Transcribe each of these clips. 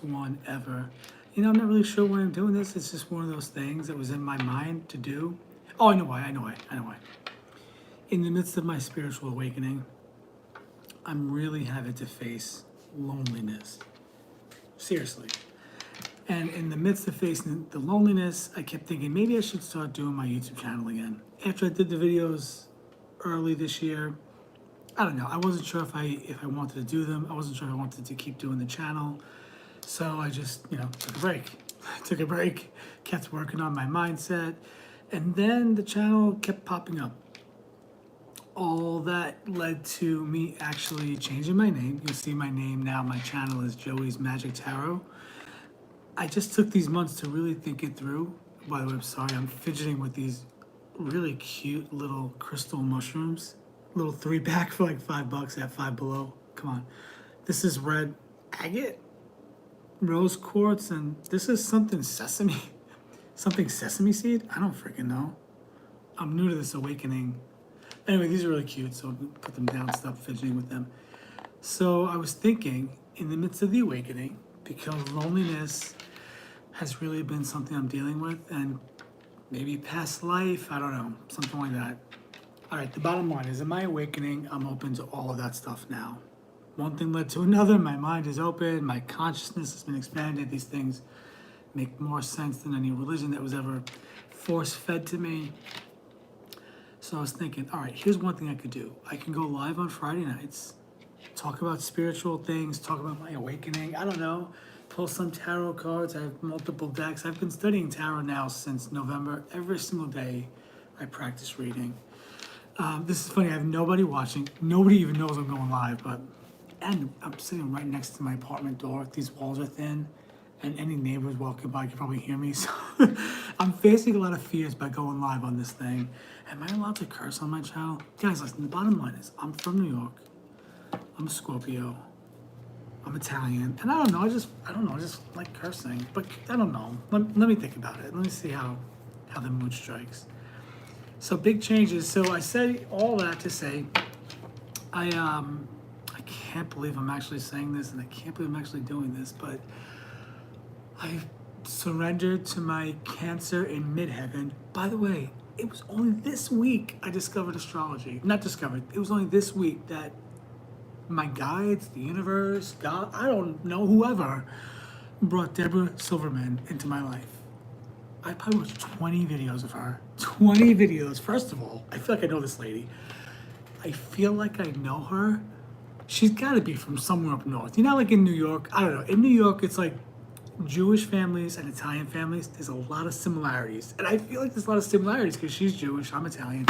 one ever. I'm not really sure why I'm doing this. It's just one of those things that was in my mind to do. Oh, I know why. I know why. I know why. In the midst of my spiritual awakening, I'm really having to face loneliness. Seriously. And in the midst of facing the loneliness, I kept thinking maybe I should start doing my YouTube channel again. After I did the videos early this year, I don't know. I wasn't sure if I wanted to do them. I wasn't sure if I wanted to keep doing the channel. So I just, took a break. Took a break, kept working on my mindset, and then the channel kept popping up. All that led to me actually changing my name. You'll see my name now. My channel is Joey's Magic Tarot. I just took these months to really think it through. By the way, I'm sorry, I'm fidgeting with these really cute little crystal mushrooms. Little 3-pack for like $5 at Five Below. Come on. This is red agate, rose quartz, and this is something sesame. Something sesame seed? I don't freaking know. I'm new to this awakening. Anyway, these are really cute, so I'll put them down, stop fidgeting with them. So I was thinking, in the midst of the awakening, because loneliness has really been something I'm dealing with, and maybe past life, I don't know, something like that. All right, the bottom line is, in my awakening, I'm open to all of that stuff now. One thing led to another, my mind is open, my consciousness has been expanded, these things make more sense than any religion that was ever force-fed to me. So I was thinking, all right, here's one thing I could do. I can go live on Friday nights, talk about spiritual things, talk about my awakening, I don't know, pull some tarot cards. I have multiple decks. I've been studying tarot now since November. Every single day I practice reading. This is funny, I have nobody watching. Nobody even knows I'm going live, and I'm sitting right next to my apartment door. These walls are thin, and any neighbors walking by can probably hear me. So I'm facing a lot of fears by going live on this thing. Am I allowed to curse on my channel? Guys, listen, the bottom line is I'm from New York. I'm a Scorpio. I'm Italian. And I don't know, I just like cursing. But I don't know. Let me think about it. Let me see how the mood strikes. So big changes. So I say all that to say, I can't believe I'm actually saying this, and I can't believe I'm actually doing this, but I surrendered to my Cancer in midheaven. By the way, it was only this week I discovered astrology. Not discovered, it was only this week that my guides, the universe, God, I don't know, whoever, brought Deborah Silverman into my life. I probably watched 20 videos of her. 20 videos. First of all, I feel like I know this lady. I feel like I know her. She's got to be from somewhere up north. Like in New York, I don't know. In New York, it's like Jewish families and Italian families. There's a lot of similarities. And I feel like there's a lot of similarities because she's Jewish, I'm Italian.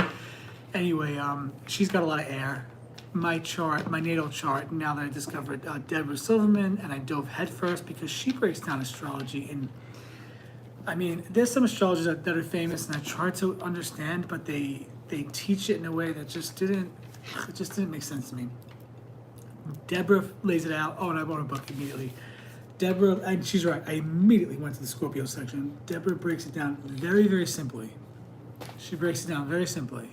Anyway, she's got a lot of air. My chart, my natal chart, now that I discovered Deborah Silverman, and I dove headfirst because she breaks down astrology. And I mean, there's some astrologers that are famous, and I try to understand, but they teach it in a way that just didn't make sense to me. Deborah lays it out. Oh, and I bought a book immediately. Deborah, and she's right, I immediately went to the Scorpio section. Deborah breaks it down very, very simply. She breaks it down very simply.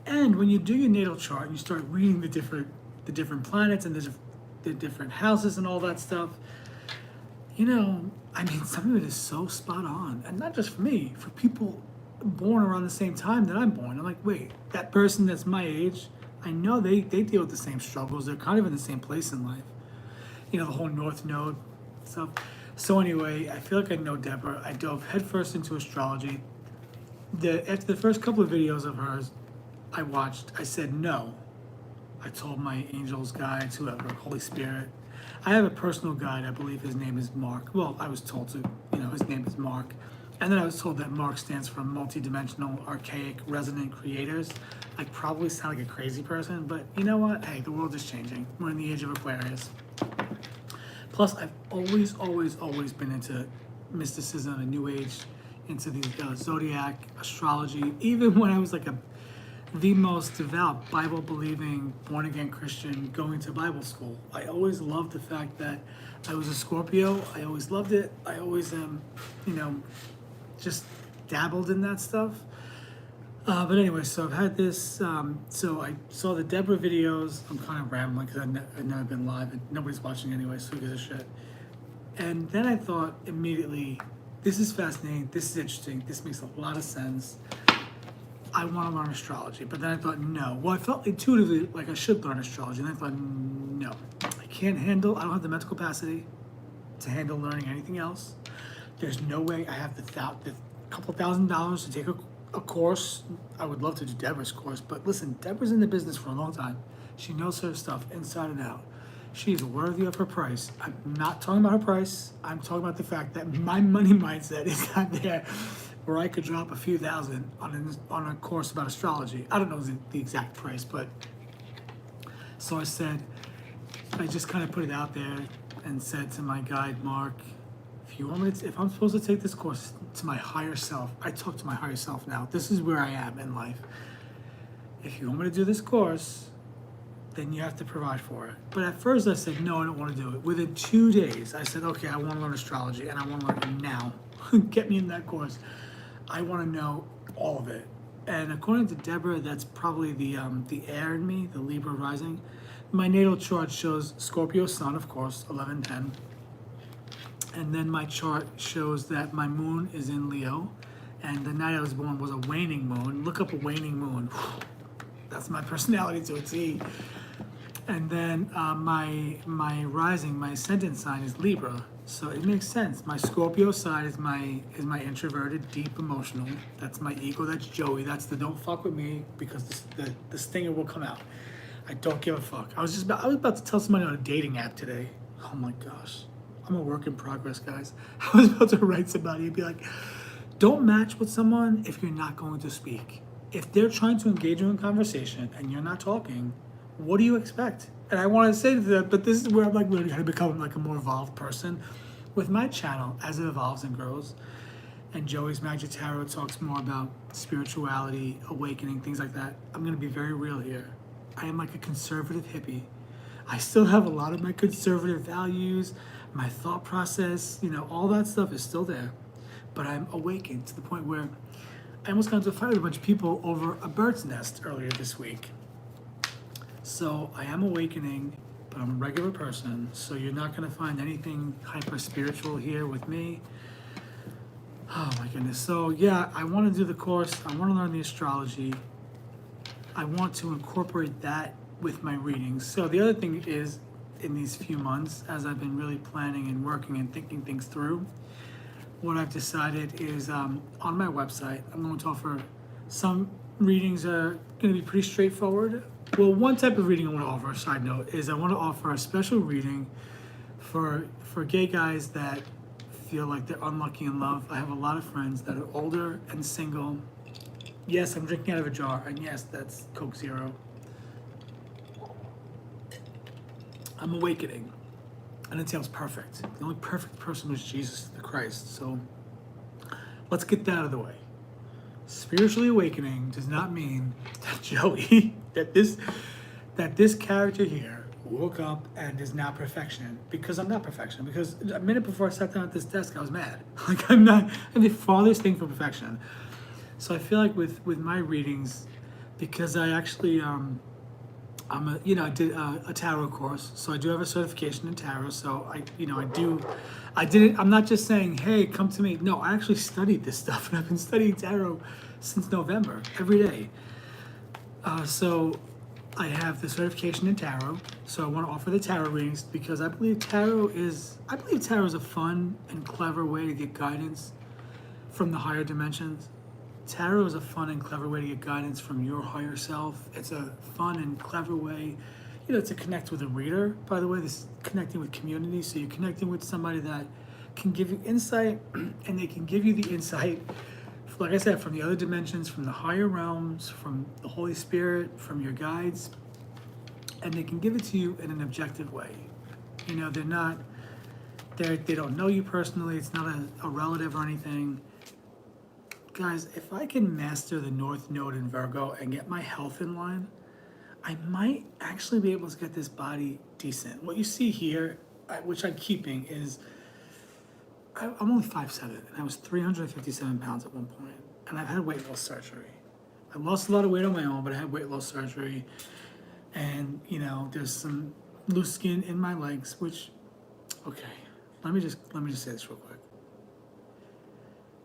And when you do your natal chart, you start reading the different planets and the different houses and all that stuff. Some of it is so spot on. And not just for me, for people born around the same time that I'm born. I'm like, wait, that person that's my age, I know they deal with the same struggles. They're kind of in the same place in life. The whole North Node stuff. So anyway, I feel like I know Deborah. I dove headfirst into astrology. After the first couple of videos of hers I watched, I said no. I told my angels, guides, whoever, Holy Spirit. I have a personal guide. I believe his name is Mark. Well, I was told his name is Mark. And then I was told that Mark stands for multidimensional, archaic, resonant creators. I probably sound like a crazy person, but you know what? Hey, the world is changing. We're in the age of Aquarius. Plus, I've always been into mysticism and New Age, into the zodiac, astrology. Even when I was like the most devout, Bible-believing, born-again Christian going to Bible school, I always loved the fact that I was a Scorpio. I always loved it. I always, just dabbled in that stuff. But anyway, so I've had this, so I saw the Deborah videos. I'm kind of rambling because I've never been live and nobody's watching anyway, so who gives a shit. And then I thought immediately, this is fascinating, this is interesting, this makes a lot of sense. I want to learn astrology. But then I thought, no. Well, I felt intuitively like I should learn astrology. And I thought, no. I don't have the mental capacity to handle learning anything else. There's no way I have the couple $1,000 to take a course. I would love to do Deborah's course, but listen, Deborah's in the business for a long time. She knows her stuff inside and out. She's worthy of her price. I'm not talking about her price. I'm talking about the fact that my money mindset is not there where I could drop a few thousand on a course about astrology. I don't know the exact price, but so I just kind of put it out there and said to my guide, Mark, if I'm supposed to take this course to my higher self, I talk to my higher self now. This is where I am in life. If you want me to do this course, then you have to provide for it. But at first I said, no, I don't want to do it. Within 2 days, I said, okay, I want to learn astrology and I want to learn it now. Get me in that course. I want to know all of it. And according to Deborah, that's probably the air in me, the Libra rising. My natal chart shows Scorpio sun, of course, 1110. And then my chart shows that my moon is in Leo, and the night I was born was a waning moon. Look up a waning moon. That's my personality to a T. And then my rising, my ascendant sign is Libra, so it makes sense. My Scorpio side is my introverted, deep, emotional. That's my ego. That's Joey. That's the don't fuck with me because the stinger will come out. I don't give a fuck. I was about to tell somebody on a dating app today. Oh my gosh. I'm a work in progress, guys. I was about to write somebody and be like, don't match with someone if you're not going to speak. If they're trying to engage you in conversation and you're not talking, what do you expect? And I want to say to them, but this is where I'm like learning how to become like a more evolved person. With my channel, as it evolves and grows, and Joey's Magic Tarot talks more about spirituality, awakening, things like that, I'm going to be very real here. I am like a conservative hippie. I still have a lot of my conservative values, my thought process, all that stuff is still there. But I'm awakened to the point where I almost got into a fight with a bunch of people over a bird's nest earlier this week. So I am awakening, but I'm a regular person, so you're not going to find anything hyper spiritual here with me. Oh my goodness. So yeah, I want to do the course. I want to learn the astrology. I want to incorporate that with my readings. So the other thing is, in these few months, as I've been really planning and working and thinking things through, what I've decided is on my website, I'm going to offer some readings are going to be pretty straightforward. Well, one type of reading I want to offer, a side note, is I want to offer a special reading for gay guys that feel like they're unlucky in love. I have a lot of friends that are older and single. Yes, I'm drinking out of a jar, and yes, that's Coke Zero. I'm awakening, and it sounds perfect. The only perfect person was Jesus the Christ. So let's get that out of the way. Spiritually awakening does not mean that Joey, that this character here woke up and is now perfection, because I'm not perfection. Because a minute before I sat down at this desk, I was mad. Like I'm the farthest thing from perfection. So I feel like with my readings, because I actually I did a tarot course, so I do have a certification in tarot. So I'm not just saying, hey, come to me. No, I actually studied this stuff, and I've been studying tarot since November, every day. So I have the certification in tarot. So I want to offer the tarot readings because I believe tarot is a fun and clever way to get guidance from the higher dimensions. Tarot is a fun and clever way to get guidance from your higher self. It's a fun and clever way, to connect with a reader. By the way, this is connecting with community. So you're connecting with somebody that can give you insight, and they can give you the insight, like I said, from the other dimensions, from the higher realms, from the Holy Spirit, from your guides, and they can give it to you in an objective way. They don't know you personally. It's not a relative or anything. Guys, if I can master the North Node in Virgo and get my health in line, I might actually be able to get this body decent. What you see here, which I'm keeping, is I'm only 5'7", and I was 357 pounds at one point, and I've had weight loss surgery. I lost a lot of weight on my own, but I had weight loss surgery, and there's some loose skin in my legs, which, okay, let me just say this real quick.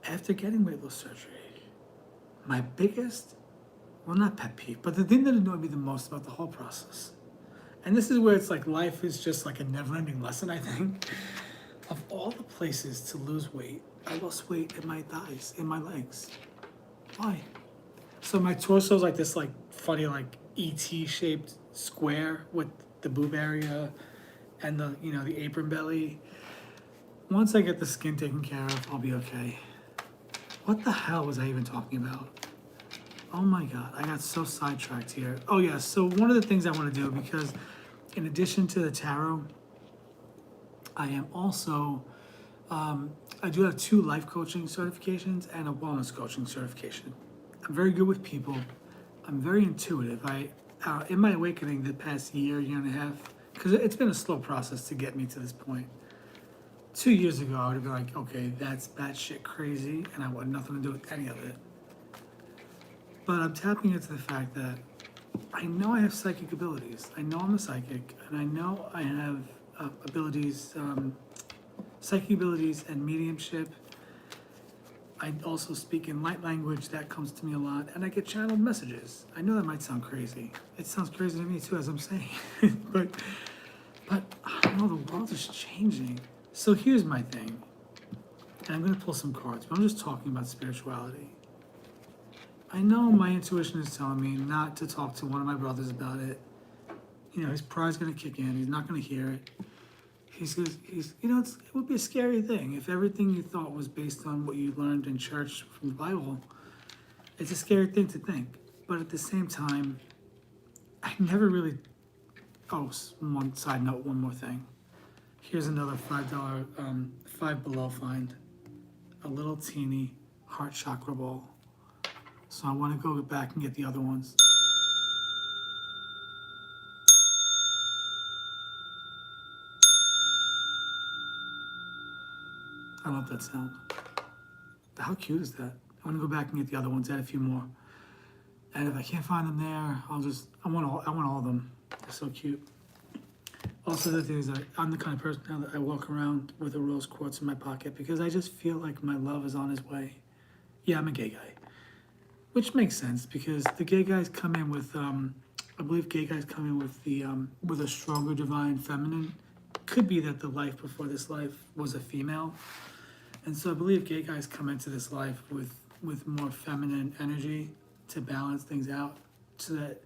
After getting weight loss surgery, my biggest, well, not pet peeve, but the thing that annoyed me the most about the whole process, and this is where it's like life is just like a never-ending lesson, I think. Of all the places to lose weight, I lost weight in my thighs, in my legs. Why? So my torso is like this like funny like ET-shaped square with the boob area and the the apron belly. Once I get the skin taken care of, I'll be okay. What the hell was I even talking about? Oh my God, I got so sidetracked here. Oh yeah, so one of the things I want to do, because in addition to the tarot, I am also, I do have 2 life coaching certifications and a wellness coaching certification. I'm very good with people. I'm very intuitive. In my awakening the past year and a half, because it's been a slow process to get me to this point. 2 years ago, I would have been like, okay, that's batshit crazy, and I want nothing to do with any of it. But I'm tapping into the fact that I know I have psychic abilities. I know I'm a psychic, and I know I have abilities, psychic abilities and mediumship. I also speak in light language, that comes to me a lot, and I get channeled messages. I know that might sound crazy. It sounds crazy to me too, as I'm saying, but I don't know, the world is changing. So here's my thing, and I'm gonna pull some cards, but I'm just talking about spirituality. I know my intuition is telling me not to talk to one of my brothers about it. His pride's gonna kick in. He's not gonna hear it. It would be a scary thing if everything you thought was based on what you learned in church from the Bible. It's a scary thing to think, but at the same time, I never really. Oh, one side note, one more thing. Here's another $5, Five Below find. A little teeny heart chakra ball. So I want to go back and get the other ones. I love that sound. How cute is that? I want to go back and get the other ones, add a few more. And if I can't find them there, I want all of them. They're so cute. Also, the thing is that I'm the kind of person now that I walk around with a rose quartz in my pocket because I just feel like my love is on his way. Yeah, I'm a gay guy. Which makes sense because the gay guys come in with, I believe gay guys come in with a stronger divine feminine. Could be that the life before this life was a female. And so I believe gay guys come into this life with more feminine energy to balance things out so that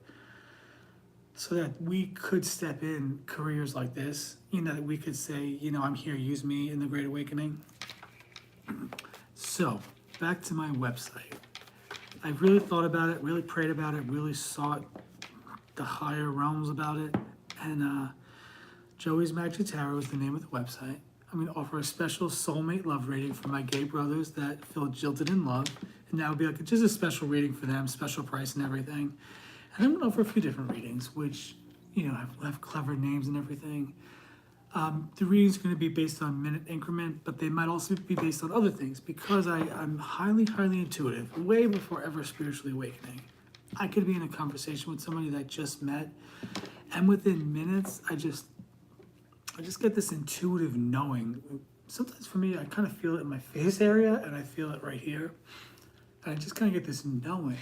we could step in careers like this, that we could say, I'm here, use me in the Great Awakening. So, back to my website. I really thought about it, really prayed about it, really sought the higher realms about it. And Joey's Magic Tarot is the name of the website. I'm going to offer a special soulmate love reading for my gay brothers that feel jilted in love. And that would be like just a special reading for them, special price and everything. And I'm going to offer a few different readings, which, have clever names and everything. The reading's going to be based on minute increment, but they might also be based on other things because I'm highly, highly intuitive, way before ever spiritually awakening. I could be in a conversation with somebody that I just met, and within minutes, I just get this intuitive knowing. Sometimes for me, I kind of feel it in my face area, and I feel it right here. And I just kind of get this knowing.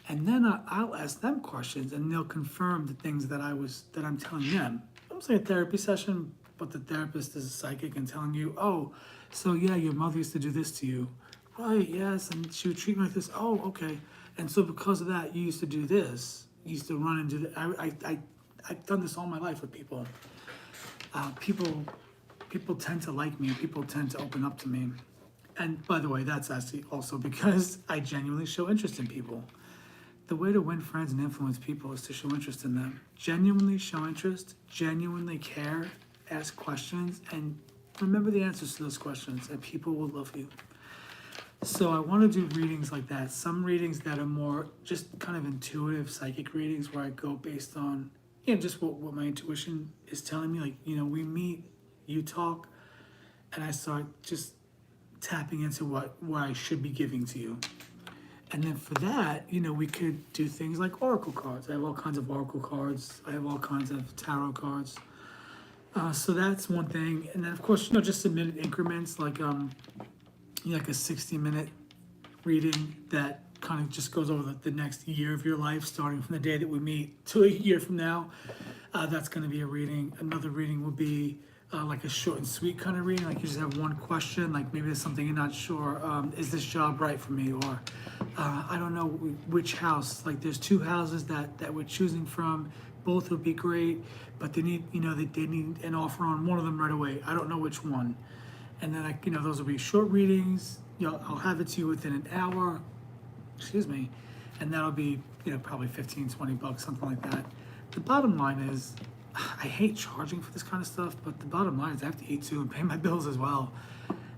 And then I'll ask them questions, and they'll confirm the things that I'm telling them. It's like a therapy session, but the therapist is a psychic and telling you, oh, so yeah, your mother used to do this to you. Right, yes, and she would treat me like this. Oh, okay. And so because of that, you used to do this. You used to run and do that. I've done this all my life with people. People tend to like me. People tend to open up to me. And by the way, that's actually also because I genuinely show interest in people. The way to win friends and influence people is to show interest in them. Genuinely show interest, genuinely care, ask questions, and remember the answers to those questions, and people will love you. So I want to do readings like that. Some readings that are more just kind of intuitive psychic readings where I go based on, just what my intuition is telling me. Like, we meet, you talk, and I start just tapping into what I should be giving to you. And then for that, we could do things like oracle cards. I have all kinds of oracle cards. I have all kinds of tarot cards. So that's one thing, and then of course, just in minute increments, like a 60-minute reading that kind of just goes over the next year of your life, starting from the day that we meet to a year from now. That's going to be a reading. Another reading would be like a short and sweet kind of reading. Like you just have one question, like maybe there's something you're not sure. Is this job right for me? Or I don't know which house. Like there's two houses that we're choosing from. Both would be great, but they need, they need an offer on one of them right away. I don't know which one. And then those will be short readings. I'll have it to you within an hour. Excuse me, and that'll be probably 15, 20 bucks, something like that. The bottom line is, I hate charging for this kind of stuff, but the bottom line is I have to eat too and pay my bills as well.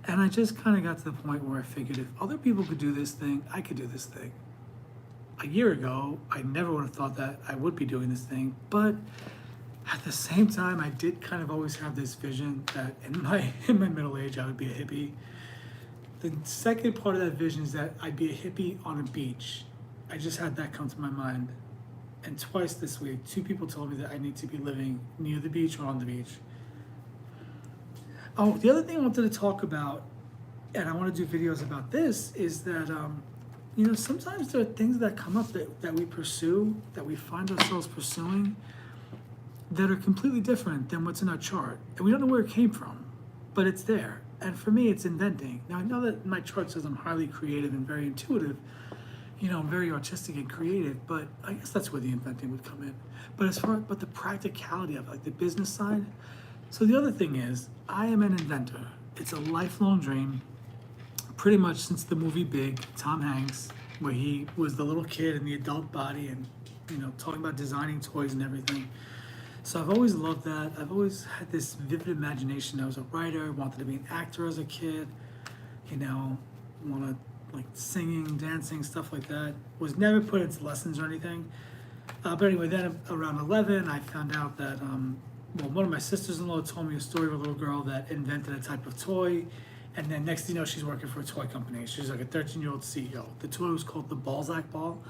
And I just kind of got to the point where I figured if other people could do this thing, I could do this thing. A year ago, I never would have thought that I would be doing this thing, but at the same time, I did kind of always have this vision that in my middle age, I would be a hippie. The second part of that vision is that I'd be a hippie on a beach. I just had that come to my mind. And twice this week, two people told me that I need to be living near the beach or on the beach. Oh, the other thing I wanted to talk about, and I want to do videos about this, is that, sometimes there are things that come up that we pursue, that we find ourselves pursuing, that are completely different than what's in our chart. And we don't know where it came from, but it's there. And for me, it's inventing. Now, I know that my chart says I'm highly creative and very intuitive, I'm very artistic and creative, but I guess that's where the inventing would come in. But the practicality of it, like the business side. So the other thing is, I am an inventor. It's a lifelong dream, pretty much since the movie Big, Tom Hanks, where he was the little kid in the adult body and, talking about designing toys and everything. So I've always loved that. I've always had this vivid imagination. I was a writer, wanted to be an actor as a kid, want to like singing, dancing, stuff like that. Was never put into lessons or anything. But anyway, then around 11, I found out that, one of my sisters-in-law told me a story of a little girl that invented a type of toy. And then next thing you know, she's working for a toy company. She's like a 13-year-old CEO. The toy was called the Balzac ball.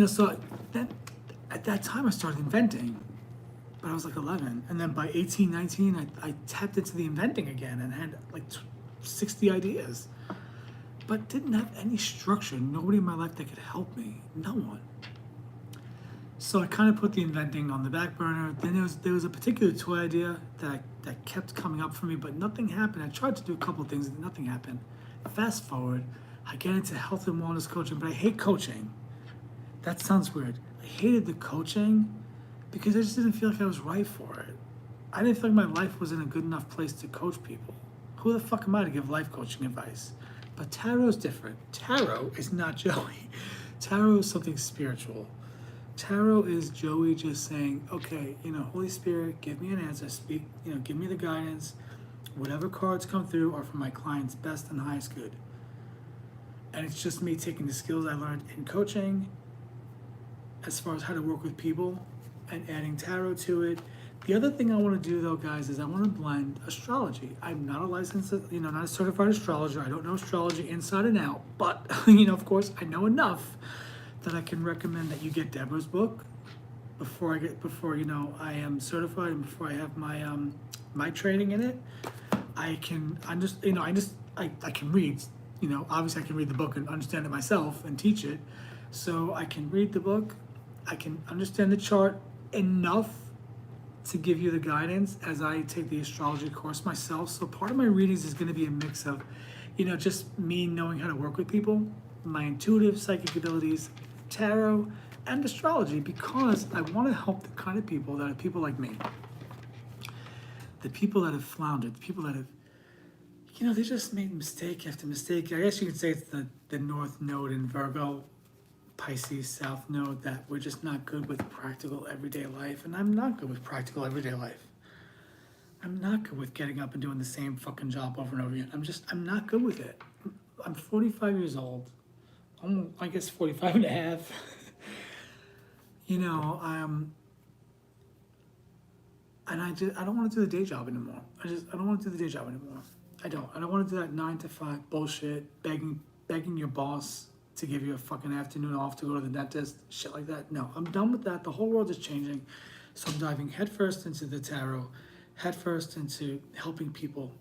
So at that time I started inventing. But I was like 11. And then by 18, 19, I tapped into the inventing again and had like 60 ideas. But didn't have any structure. Nobody in my life that could help me. No one. So I kind of put the inventing on the back burner. Then there was a particular toy idea that kept coming up for me, but nothing happened. I tried to do a couple of things and nothing happened. Fast forward, I get into health and wellness coaching, but I hate coaching. That sounds weird. I hated the coaching because I just didn't feel like I was right for it. I didn't feel like my life was in a good enough place to coach people. Who the fuck am I to give life coaching advice? But tarot's different. Tarot is not Joey. Tarot is something spiritual. Tarot is Joey just saying, okay, Holy Spirit, give me an answer, speak, give me the guidance. Whatever cards come through are for my client's best and highest good. And it's just me taking the skills I learned in coaching as far as how to work with people and adding tarot to it. The other thing I want to do though, guys, is I want to blend astrology. I'm not a licensed, not a certified astrologer. I don't know astrology inside and out, but, of course, I know enough that I can recommend that you get Deborah's book before I am certified and before I have my training in it. I can read, obviously I can read the book and understand it myself and teach it. So I can read the book, I can understand the chart enough to give you the guidance as I take the astrology course myself. So part of my readings is going to be a mix of, just me knowing how to work with people, my intuitive psychic abilities, tarot, and astrology, because I want to help the kind of people that are people like me. The people that have floundered, the people that have, they just made mistake after mistake. I guess you could say it's the North Node in Virgo, Pisces South Node, that we're just not good with practical everyday life. And I'm not good with practical everyday life. I'm not good with getting up and doing the same fucking job over and over again. I'm not good with it. I'm 45 years old. I guess 45 and a half. And I don't want to do the day job anymore. I don't want to do the day job anymore. I don't want to do that 9 to 5 bullshit, begging your boss to give you a fucking afternoon off to go to the dentist, shit like that. No, I'm done with that. The whole world is changing. So I'm diving headfirst into the tarot, headfirst into helping people.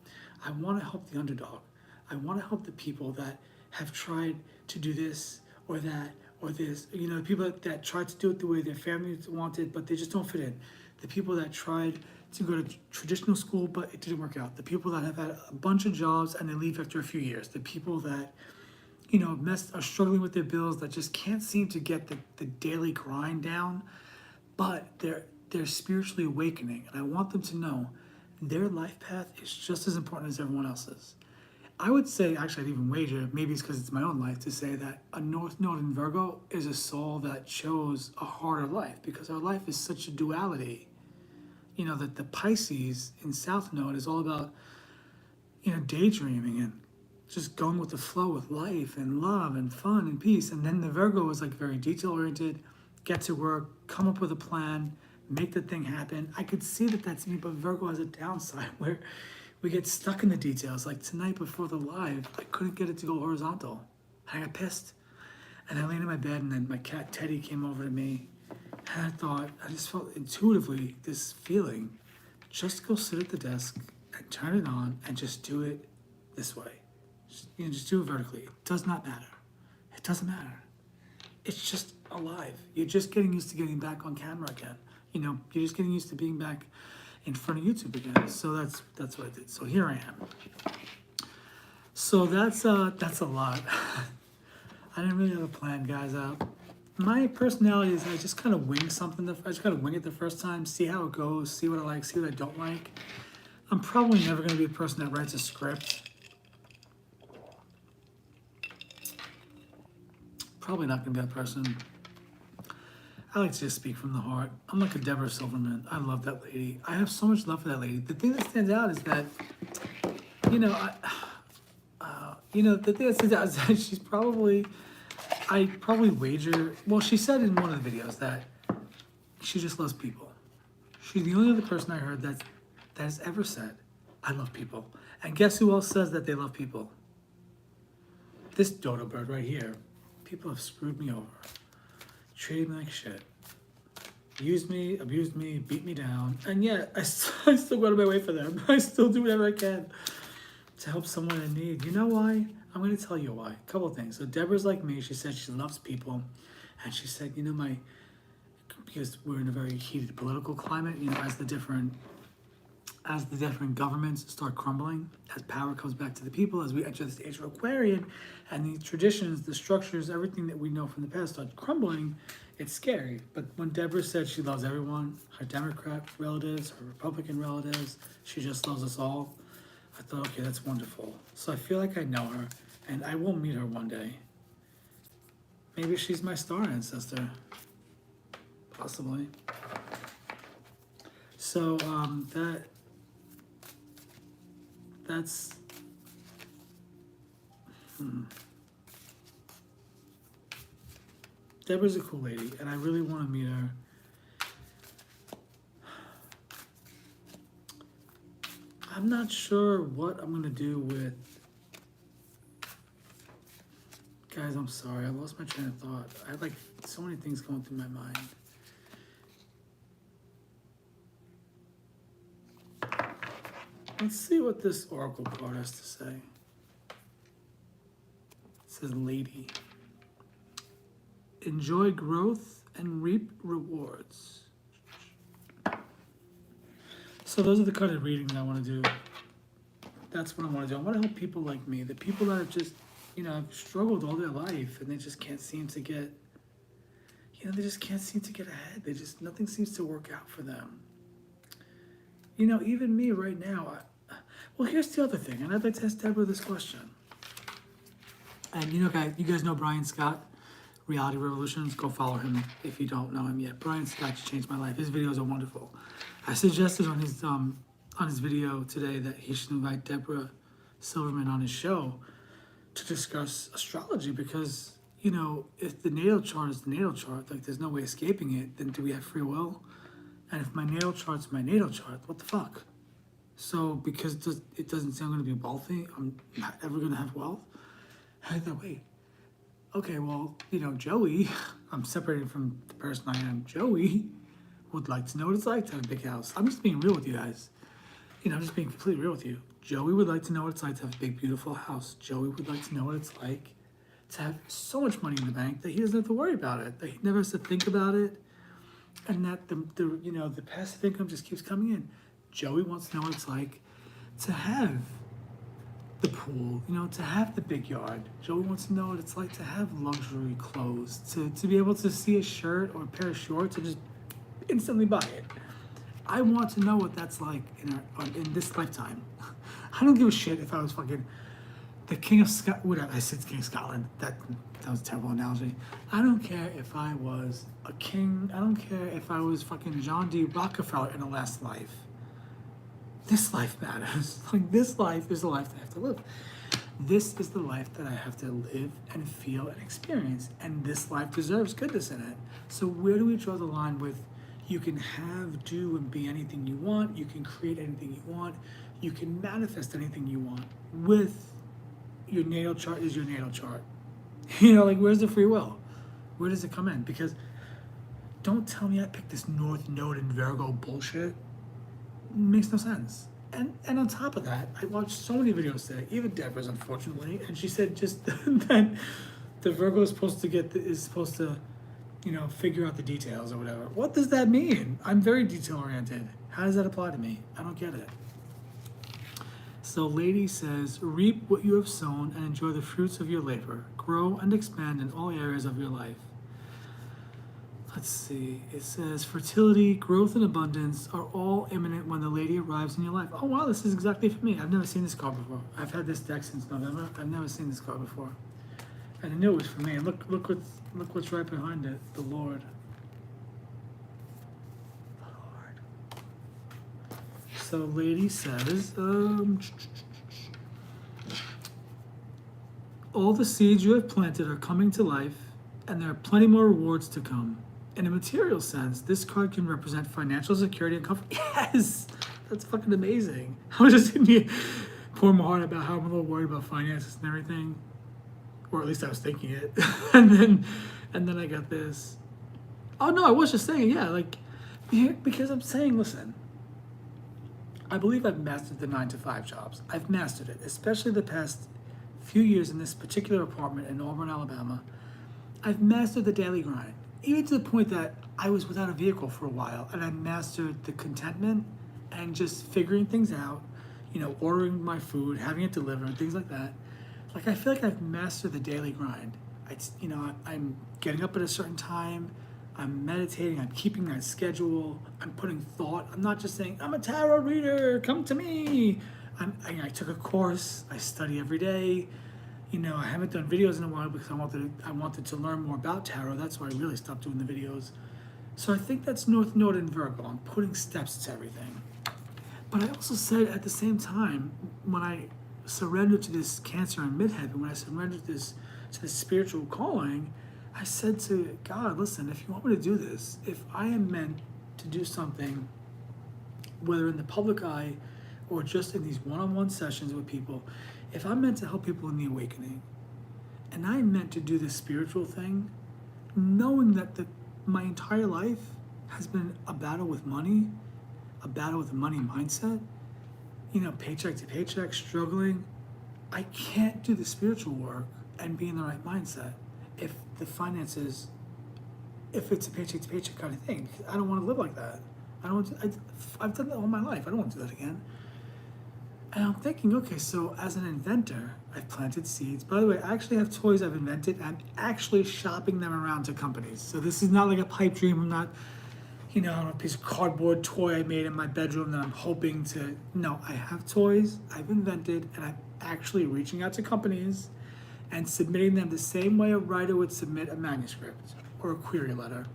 I want to help the underdog. I want to help the people that have tried to do this or that or this. You know, the people that tried to do it the way their families wanted, but they just don't fit in. The people that tried to go to traditional school, but it didn't work out. The people that have had a bunch of jobs and they leave after a few years. The people that, you know, are struggling with their bills, that just can't seem to get the daily grind down, but they're spiritually awakening. And I want them to know their life path is just as important as everyone else's. I would say, actually, I'd even wager, maybe it's because it's my own life, to say that a North Node in Virgo is a soul that chose a harder life because our life is such a duality. You know, that the Pisces in South Node is all about, you know, daydreaming and just going with the flow with life and love and fun and peace. And then the Virgo is like very detail oriented, get to work, come up with a plan, make the thing happen. I could see that that's me, but Virgo has a downside where we get stuck in the details. Like tonight before the live, I couldn't get it to go horizontal. I got pissed. And I laid in my bed, and then my cat Teddy came over to me. And I just felt intuitively this feeling, just go sit at the desk and turn it on and just do it this way. Just do it vertically. It does not matter. It doesn't matter. It's just alive. You're just getting used to getting back on camera again. You know, you're just getting used to being back in front of YouTube again. So that's what I did. So here I am. So that's a lot. I didn't really have a plan, guys. My personality is I just kind of wing something. I just kind of wing it the first time, see how it goes, see what I like, see what I don't like. I'm probably never going to be a person that writes a script. Probably not going to be that person. I like to just speak from the heart. I'm like a Deborah Silverman. I love that lady. I have so much love for that lady. The thing that stands out is that, you know, the thing that stands out is that she's probably, I probably wager, well, she said in one of the videos that she just loves people. She's the only other person I heard that has ever said, I love people. And guess who else says that they love people? This dodo bird right here. People have screwed me over, treated me like shit, used me, abused me, beat me down, and yet I still go to my way for them. I still do whatever I can to help someone in need. You know why? I'm going to tell you why. A couple of things. So Deborah's like me. She said she loves people, and she said, you know, because we're in a very heated political climate, you know, as the different governments start crumbling, as power comes back to the people, as we enter this age of Aquarian, and the traditions, the structures, everything that we know from the past start crumbling, it's scary. But when Deborah said she loves everyone, her Democrat relatives, her Republican relatives, she just loves us all, I thought, okay, that's wonderful. So I feel like I know her, and I will meet her one day. Maybe she's my star ancestor. Possibly. So that's Deborah's a cool lady, and I really want to meet her. I'm not sure what I'm gonna do with. Guys, I'm sorry, I lost my train of thought. I had like so many things going through my mind. Let's see what this oracle card has to say. It says, lady, enjoy growth and reap rewards. So those are the kind of readings I want to do. That's what I want to do. I want to help people like me, the people that have just, you know, have struggled all their life and they just can't seem to get, you know, they just can't seem to get ahead. Nothing seems to work out for them. You know, even me right now, well, here's the other thing, and I'd like to ask Deborah this question. And you guys know Brian Scott, Reality Revolutions. Go follow him if you don't know him yet. Brian Scott changed my life. His videos are wonderful. I suggested on his video today that he should invite Deborah Silverman on his show to discuss astrology because, you know, if the natal chart is the natal chart, like there's no way escaping it, then do we have free will? And if my natal chart's my natal chart, what the fuck? So because it doesn't say I'm going to be wealthy, I'm not ever going to have wealth. I thought, wait, okay, well, you know, Joey, I'm separated from the person I am. Joey would like to know what it's like to have a big house. I'm just being real with you guys. I'm just being completely real with you. Joey would like to know what it's like to have a big, beautiful house. Joey would like to know what it's like to have so much money in the bank that he doesn't have to worry about it, that he never has to think about it, and that the passive income just keeps coming in. Joey wants to know what it's like to have the pool, to have the big yard. Joey wants to know what it's like to have luxury clothes, to be able to see a shirt or a pair of shorts and just instantly buy it. I want to know what that's like in this lifetime. I don't give a shit if I was fucking the king of Scotland. Whatever, I said king of Scotland. That was a terrible analogy. I don't care if I was a king. I don't care if I was fucking John D. Rockefeller in a last life. This life matters. Like, this life is the life that I have to live. This is the life that I have to live and feel and experience. And this life deserves goodness in it. So where do we draw the line with you can have, do, and be anything you want. You can create anything you want. You can manifest anything you want with your natal chart is your natal chart. Like, where's the free will? Where does it come in? Because don't tell me I picked this North Node in Virgo bullshit. It makes no sense. And on top of that, I watched so many videos today, even Deborah's, unfortunately, and she said just that the Virgo is supposed to figure out the details or whatever. What does that mean? I'm very detail oriented. How does that apply to me? I don't get it. So Lady says, reap what you have sown and enjoy the fruits of your labor. Grow and expand in all areas of your life. Let's see. It says, fertility, growth, and abundance are all imminent when the lady arrives in your life. Oh, wow, this is exactly for me. I've never seen this card before. I've had this deck since November. I've never seen this card before. And I knew it was for me. And look what's right behind it. The Lord. The Lord. So Lady says, all the seeds you have planted are coming to life, and there are plenty more rewards to come. In a material sense, this card can represent financial security and comfort. Yes! That's fucking amazing. I was just in here pouring my heart about how I'm a little worried about finances and everything. Or at least I was thinking it. and then I got this. Oh no, I was just saying, because I'm saying, listen, I believe I've mastered the 9-to-5 jobs. I've mastered it, especially the past few years in this particular apartment in Auburn, Alabama. I've mastered the daily grind, even to the point that I was without a vehicle for a while, and I mastered the contentment and just figuring things out, ordering my food, having it delivered, things like that. Like, I feel like I've mastered the daily grind. I'm getting up at a certain time, I'm meditating, I'm keeping that schedule, I'm putting thought. I'm not just saying, I'm a tarot reader, come to me. I took a course, I study every day. I haven't done videos in a while because I wanted to learn more about tarot. That's why I really stopped doing the videos. So I think that's North Node in Virgo. I'm putting steps to everything. But I also said at the same time, when I surrendered to this Cancer in midheaven, when I surrendered to this spiritual calling, I said to God, listen, if you want me to do this, if I am meant to do something, whether in the public eye or just in these one-on-one sessions with people, if I'm meant to help people in the awakening, and I'm meant to do this spiritual thing, knowing that my entire life has been a battle with money, a battle with a money mindset, paycheck to paycheck, struggling, I can't do the spiritual work and be in the right mindset if the finances, if it's a paycheck to paycheck kind of thing. I don't want to live like that. I've done that all my life. I don't want to do that again. And I'm thinking, okay, so as an inventor, I've planted seeds. By the way, I actually have toys I've invented. I'm actually shopping them around to companies. So this is not like a pipe dream. I'm not, a piece of cardboard toy I made in my bedroom that I'm hoping to. No, I have toys I've invented, and I'm actually reaching out to companies and submitting them the same way a writer would submit a manuscript or a query letter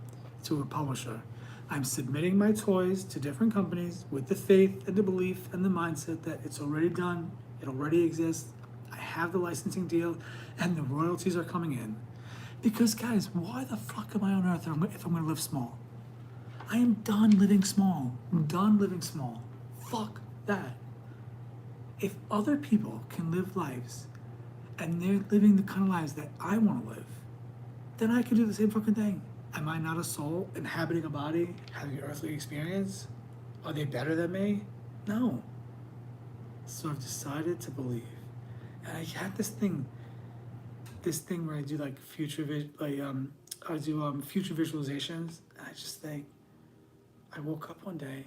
to a publisher. I'm submitting my toys to different companies with the faith and the belief and the mindset that it's already done, it already exists, I have the licensing deal, and the royalties are coming in. Because guys, why the fuck am I on earth if I'm gonna live small? I am done living small. I'm done living small. Fuck that. If other people can live lives and they're living the kind of lives that I want to live, then I can do the same fucking thing. Am I not a soul inhabiting a body, having an earthly experience? Are they better than me? No. So I've decided to believe. And I had this thing where I do like I do future visualizations, and I just think I woke up one day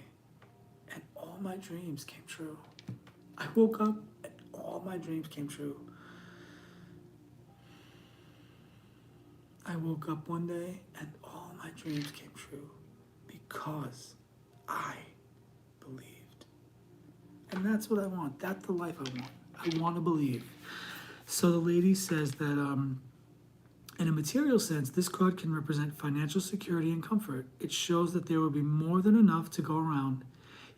and all my dreams came true. I woke up and all my dreams came true. I woke up one day and all my dreams came true because I believed. And that's what I want. That's the life I want. I want to believe. So the lady says that in a material sense, this card can represent financial security and comfort. It shows that there will be more than enough to go around.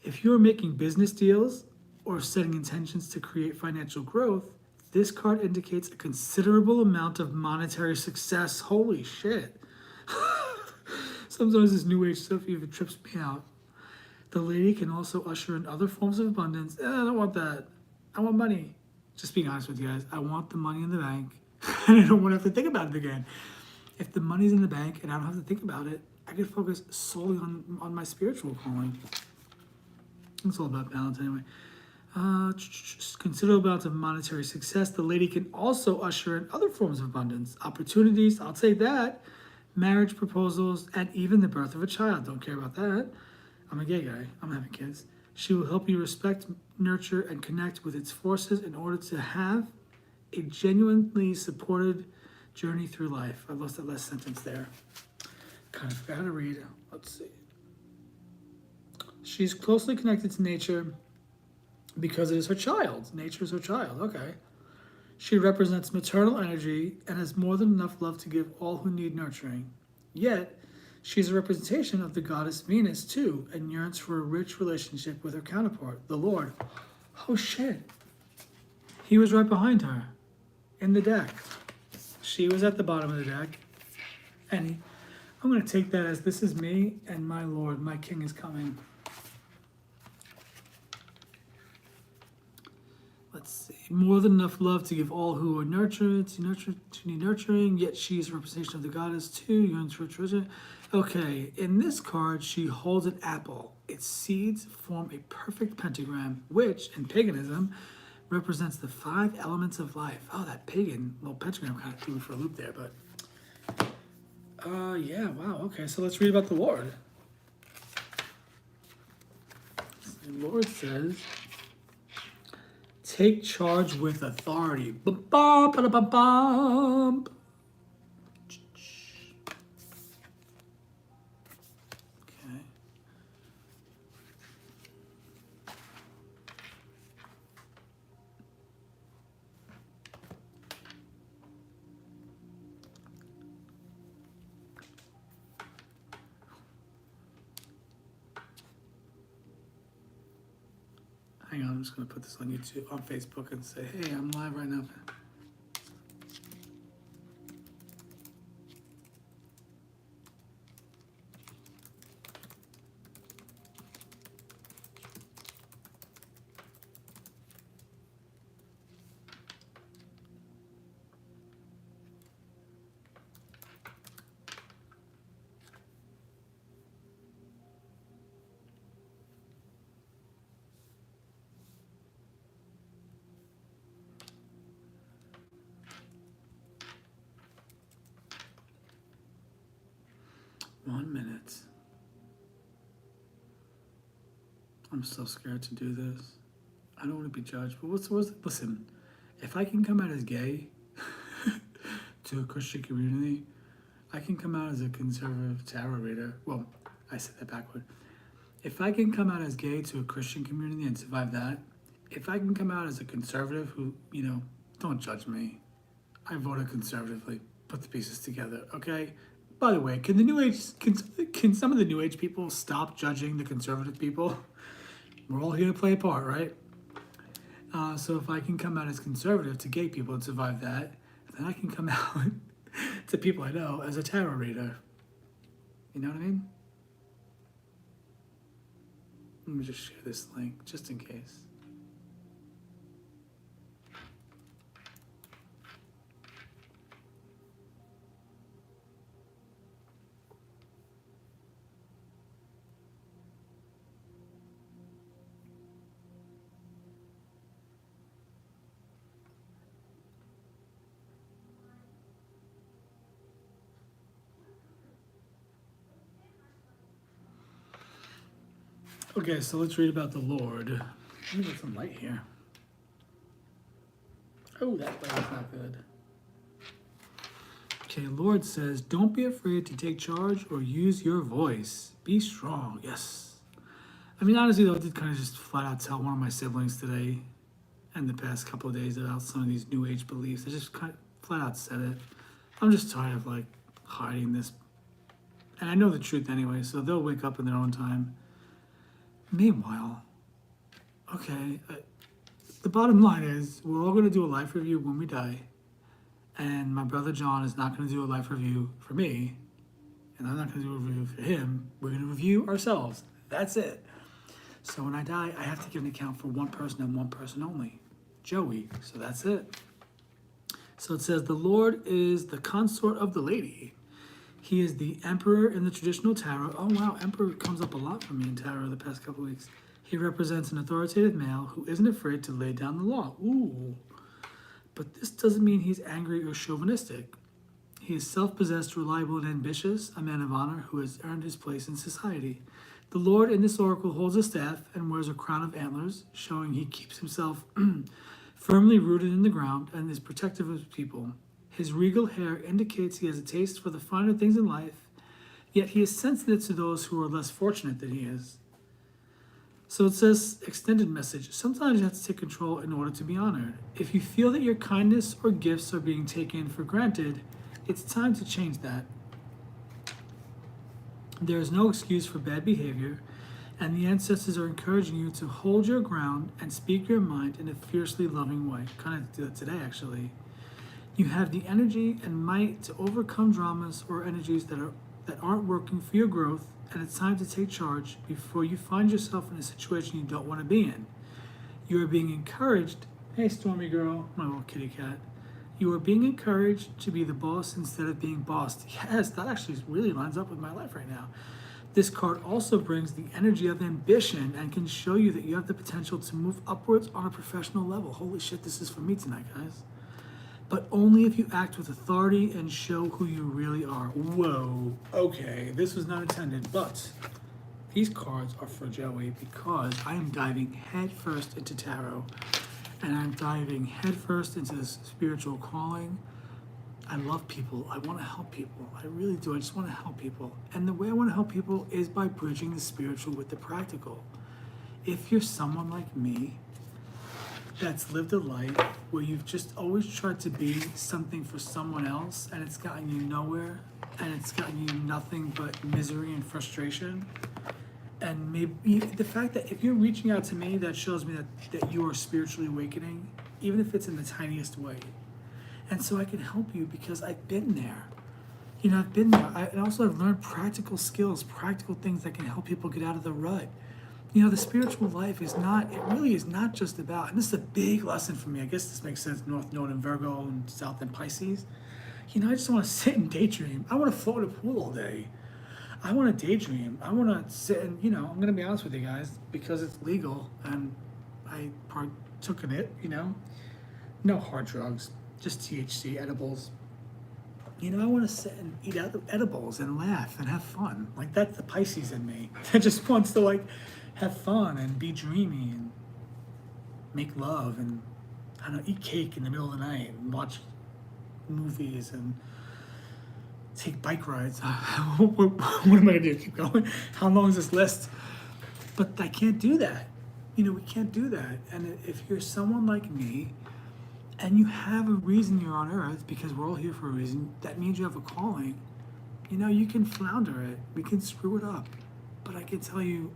If you are making business deals or setting intentions to create financial growth, this card indicates a considerable amount of monetary success. Holy shit. Sometimes this new age stuff even trips me out. The lady can also usher in other forms of abundance. I don't want that. I want money. Just being honest with you guys, I want the money in the bank and I don't want to have to think about it again. If the money's in the bank and I don't have to think about it, I can focus solely on my spiritual calling. It's all about balance anyway. Considerable amounts of monetary success. The lady can also usher in other forms of abundance, opportunities, I'll take that, marriage proposals, and even the birth of a child. Don't care about that. I'm a gay guy. I'm having kids. She will help you respect, nurture, and connect with its forces in order to have a genuinely supported journey through life. I lost that last sentence there. Kind of forgot how to read. Let's see. She's closely connected to nature because it is her child. Nature is her child. Okay. She represents maternal energy and has more than enough love to give all who need nurturing. Yet, she's a representation of the goddess Venus too, and yearns for a rich relationship with her counterpart, the Lord. Oh shit. He was right behind her in the deck. She was at the bottom of the deck. And I'm going to take that as this is me and my Lord, my King is coming. Let's see. More than enough love to give all who are nurtured, to need nurturing, yet she is a representation of the goddess too, yearns for treasure. Okay, in this card, she holds an apple. Its seeds form a perfect pentagram, which, in paganism, represents the 5 elements of life. Oh, that pagan little pentagram kind of threw me for a loop there, but... yeah, wow, okay, so let's read about the Lord. The Lord says, take charge with authority. Ba-ba-ba-da-ba-bum. Okay. Hang on, I'm just gonna put this on YouTube, on Facebook, and say, hey, I'm live right now. One minute. I'm so scared to do this. I don't want to be judged, but listen, if I can come out as gay to a Christian community, I can come out as a conservative tarot reader. Well, I said that backward. If I can come out as gay to a Christian community and survive that, if I can come out as a conservative who, don't judge me. I voted conservatively. Put the pieces together, okay? By the way, can some of the New Age people stop judging the conservative people? We're all here to play a part, right? So if I can come out as conservative to gay people and survive that, then I can come out to people I know as a tarot reader. You know what I mean? Let me just share this link, just in case. Okay, so let's read about the Lord. Let me get some light here. Oh, that light is not good. Okay, Lord says, don't be afraid to take charge or use your voice. Be strong. Yes. I mean, honestly, though, I did kind of just flat out tell one of my siblings today and the past couple of days about some of these new age beliefs. I just kind of flat out said it. I'm just tired of like hiding this. And I know the truth anyway, so they'll wake up in their own time. Meanwhile, okay, the bottom line is we're all going to do a life review when we die. And my brother John is not going to do a life review for me. And I'm not going to do a review for him. We're going to review ourselves. That's it. So when I die, I have to give an account for one person and one person only. Joey. So that's it. So it says, the Lord is the consort of the lady. He is the emperor in the traditional tarot. Oh, wow. Emperor comes up a lot for me in tarot the past couple of weeks. He represents an authoritative male who isn't afraid to lay down the law. Ooh. But this doesn't mean he's angry or chauvinistic. He is self-possessed, reliable, and ambitious, a man of honor who has earned his place in society. The Lord in this oracle holds a staff and wears a crown of antlers, showing he keeps himself firmly rooted in the ground and is protective of his people. His regal hair indicates he has a taste for the finer things in life, yet he is sensitive to those who are less fortunate than he is. So it says, extended message. Sometimes you have to take control in order to be honored. If you feel that your kindness or gifts are being taken for granted, it's time to change that. There is no excuse for bad behavior, and the ancestors are encouraging you to hold your ground and speak your mind in a fiercely loving way. Kind of do that today, actually. You have the energy and might to overcome dramas or energies that aren't working for your growth, and it's time to take charge before you find yourself in a situation you don't want to be in. You are being encouraged. Hey, Stormy girl, my little kitty cat. You are being encouraged to be the boss instead of being bossed. Yes, that actually really lines up with my life right now. This card also brings the energy of ambition and can show you that you have the potential to move upwards on a professional level. Holy shit, this is for me tonight, guys. But only if you act with authority and show who you really are. Whoa, okay, this was not intended, but these cards are for Joey because I am diving headfirst into tarot. And I'm diving headfirst into this spiritual calling. I love people. I want to help people. I really do. I just want to help people. And the way I want to help people is by bridging the spiritual with the practical. If you're someone like me that's lived a life where you've just always tried to be something for someone else and it's gotten you nowhere and it's gotten you nothing but misery and frustration, and maybe the fact that if you're reaching out to me, that shows me that you are spiritually awakening, even if it's in the tiniest way. And so I can help you because I've been there. You know, I've been there. And also I've learned practical skills, practical things that can help people get out of the rut. You know, the spiritual life is not, it really is not just about, and this is a big lesson for me. I guess this makes sense, North Node in Virgo and South in Pisces. You know, I just want to sit and daydream. I want to float in a pool all day. I want to daydream. I want to sit and, you know, I'm going to be honest with you guys, because it's legal and I partook in it, you know, no hard drugs, just THC, edibles. You know, I want to sit and eat edibles and laugh and have fun. Like, that's the Pisces in me that just wants to, like, have fun and be dreamy and make love and, I don't know, eat cake in the middle of the night and watch movies and take bike rides. What am I gonna do? Keep going? How long is this list? But I can't do that. You know, we can't do that. And if you're someone like me and you have a reason you're on earth, because we're all here for a reason, that means you have a calling. You know, you can flounder it. We can screw it up. But I can tell you,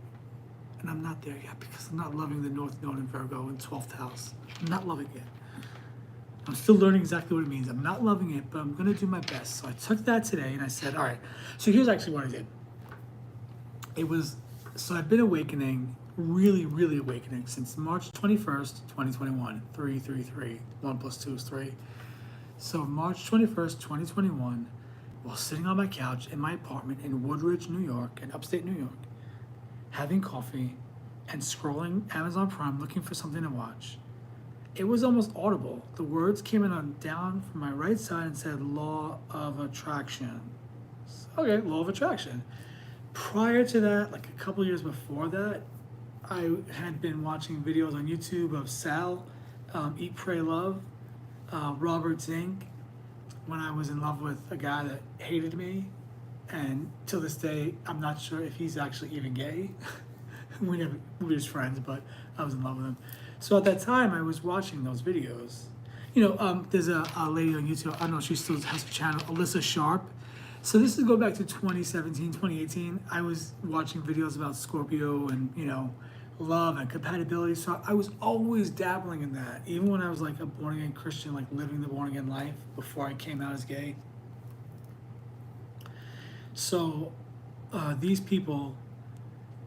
and I'm not there yet because I'm not loving the North Node in Virgo in 12th house. I'm not loving it. I'm still learning exactly what it means. I'm not loving it, but I'm going to do my best. So I took that today and I said, all right. So here's actually what I did. So I've been awakening, really, really awakening since March 21st, 2021. 333. 1 plus 2 is 3. So March 21st, 2021, while sitting on my couch in my apartment in Woodridge, New York, in upstate New York, having coffee and scrolling Amazon Prime looking for something to watch, it was almost audible. The words came in on down from my right side and said, law of attraction. Okay, law of attraction. Prior to that, like a couple years before that, I had been watching videos on YouTube of Sal, Eat, Pray, Love, Robert Zink, when I was in love with a guy that hated me. And till this day, I'm not sure if he's actually even gay. We were just friends, but I was in love with him. So at that time, I was watching those videos. There's a lady on YouTube, I don't know if she still has a channel, Alyssa Sharp. So this is go back to 2017, 2018. I was watching videos about Scorpio and, love and compatibility. So I was always dabbling in that. Even when I was like a born again Christian, like living the born again life before I came out as gay. So these people,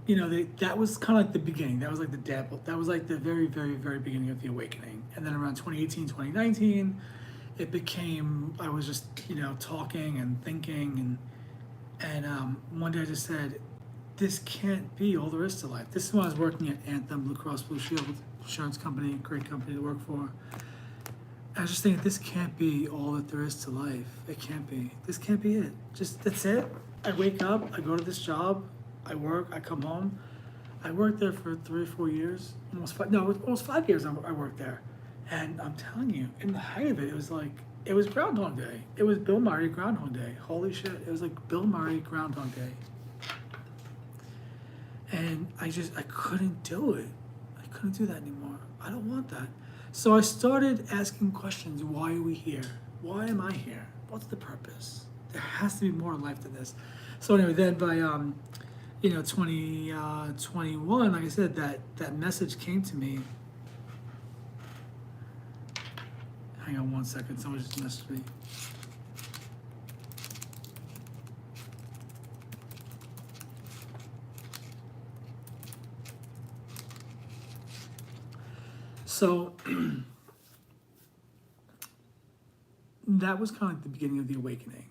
that was kind of like the beginning. That was like the dabble. That was like the very, very, very beginning of the awakening. And then around 2018, 2019, it became, I was just, talking and thinking. And one day I just said, this can't be all there is to life. This is when I was working at Anthem Blue Cross Blue Shield insurance company, great company to work for. I was just thinking, this can't be all that there is to life. It can't be. This can't be it. Just, that's it. I wake up, I go to this job, I work, I come home. I worked there for 3 or 4 years, almost 5 years I worked there. And I'm telling you, in the height of it, it was Groundhog Day. It was Bill Murray Groundhog Day. Holy shit, it was like Bill Murray Groundhog Day. And I couldn't do it. I couldn't do that anymore. I don't want that. So I started asking questions. Why are we here? Why am I here? What's the purpose? There has to be more in life than this. So anyway, then by 2021, like I said, that message came to me. Hang on one second. Someone just messaged me. So that was kind of like the beginning of the awakening.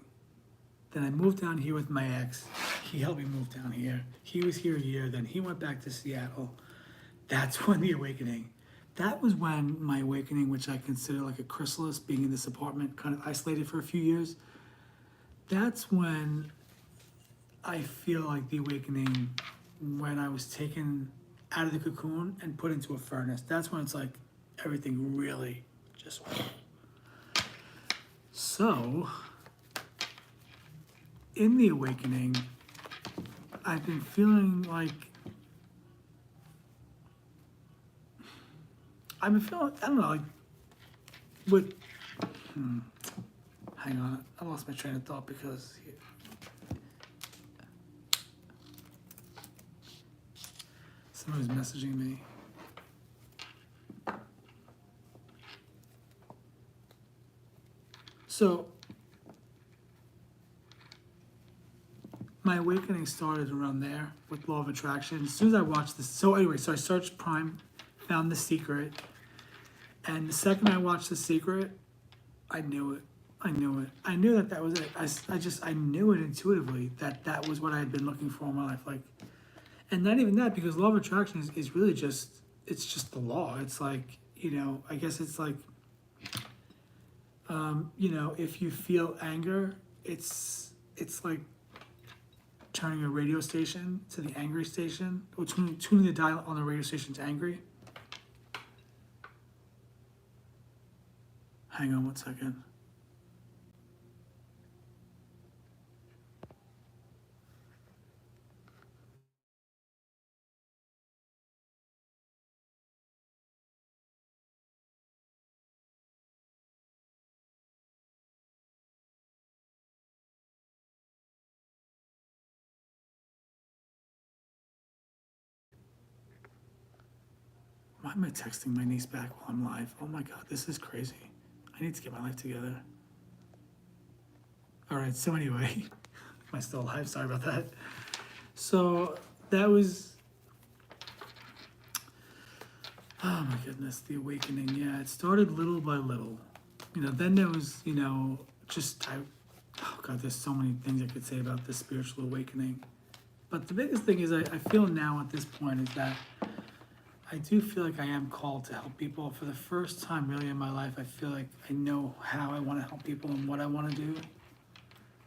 Then I moved down here with my ex. He helped me move down here. He was here a year, then he went back to Seattle. That's when the awakening. That was when my awakening, which I consider like a chrysalis, being in this apartment, kind of isolated for a few years. That's when I feel like the awakening, when I was taken out of the cocoon and put into a furnace. That's when it's like everything really just went. So, in the awakening, I've been feeling like I don't know, like with hang on, I lost my train of thought because someone was messaging me. So my awakening started around there with Law of Attraction. As soon as I watched this, so I searched Prime, found The Secret, and the second I watched The Secret, I knew it. I knew that was it. I knew it intuitively that was what I had been looking for in my life. Like, and not even that, because Law of Attraction is really it's just the law. It's like, I guess it's like, if you feel anger, it's like turning a radio station to the angry station, or tuning the dial on the radio station to angry. Hang on one second. Why am I texting my niece back while I'm live? Oh my God, this is crazy. I need to get my life together. All right, so anyway, am I still alive? Sorry about that. So that was, oh my goodness, the awakening. Yeah, it started little by little. Then there was, oh God, there's so many things I could say about this spiritual awakening. But the biggest thing is I feel now at this point is that I do feel like I am called to help people. For the first time really in my life, I feel like I know how I want to help people and what I want to do.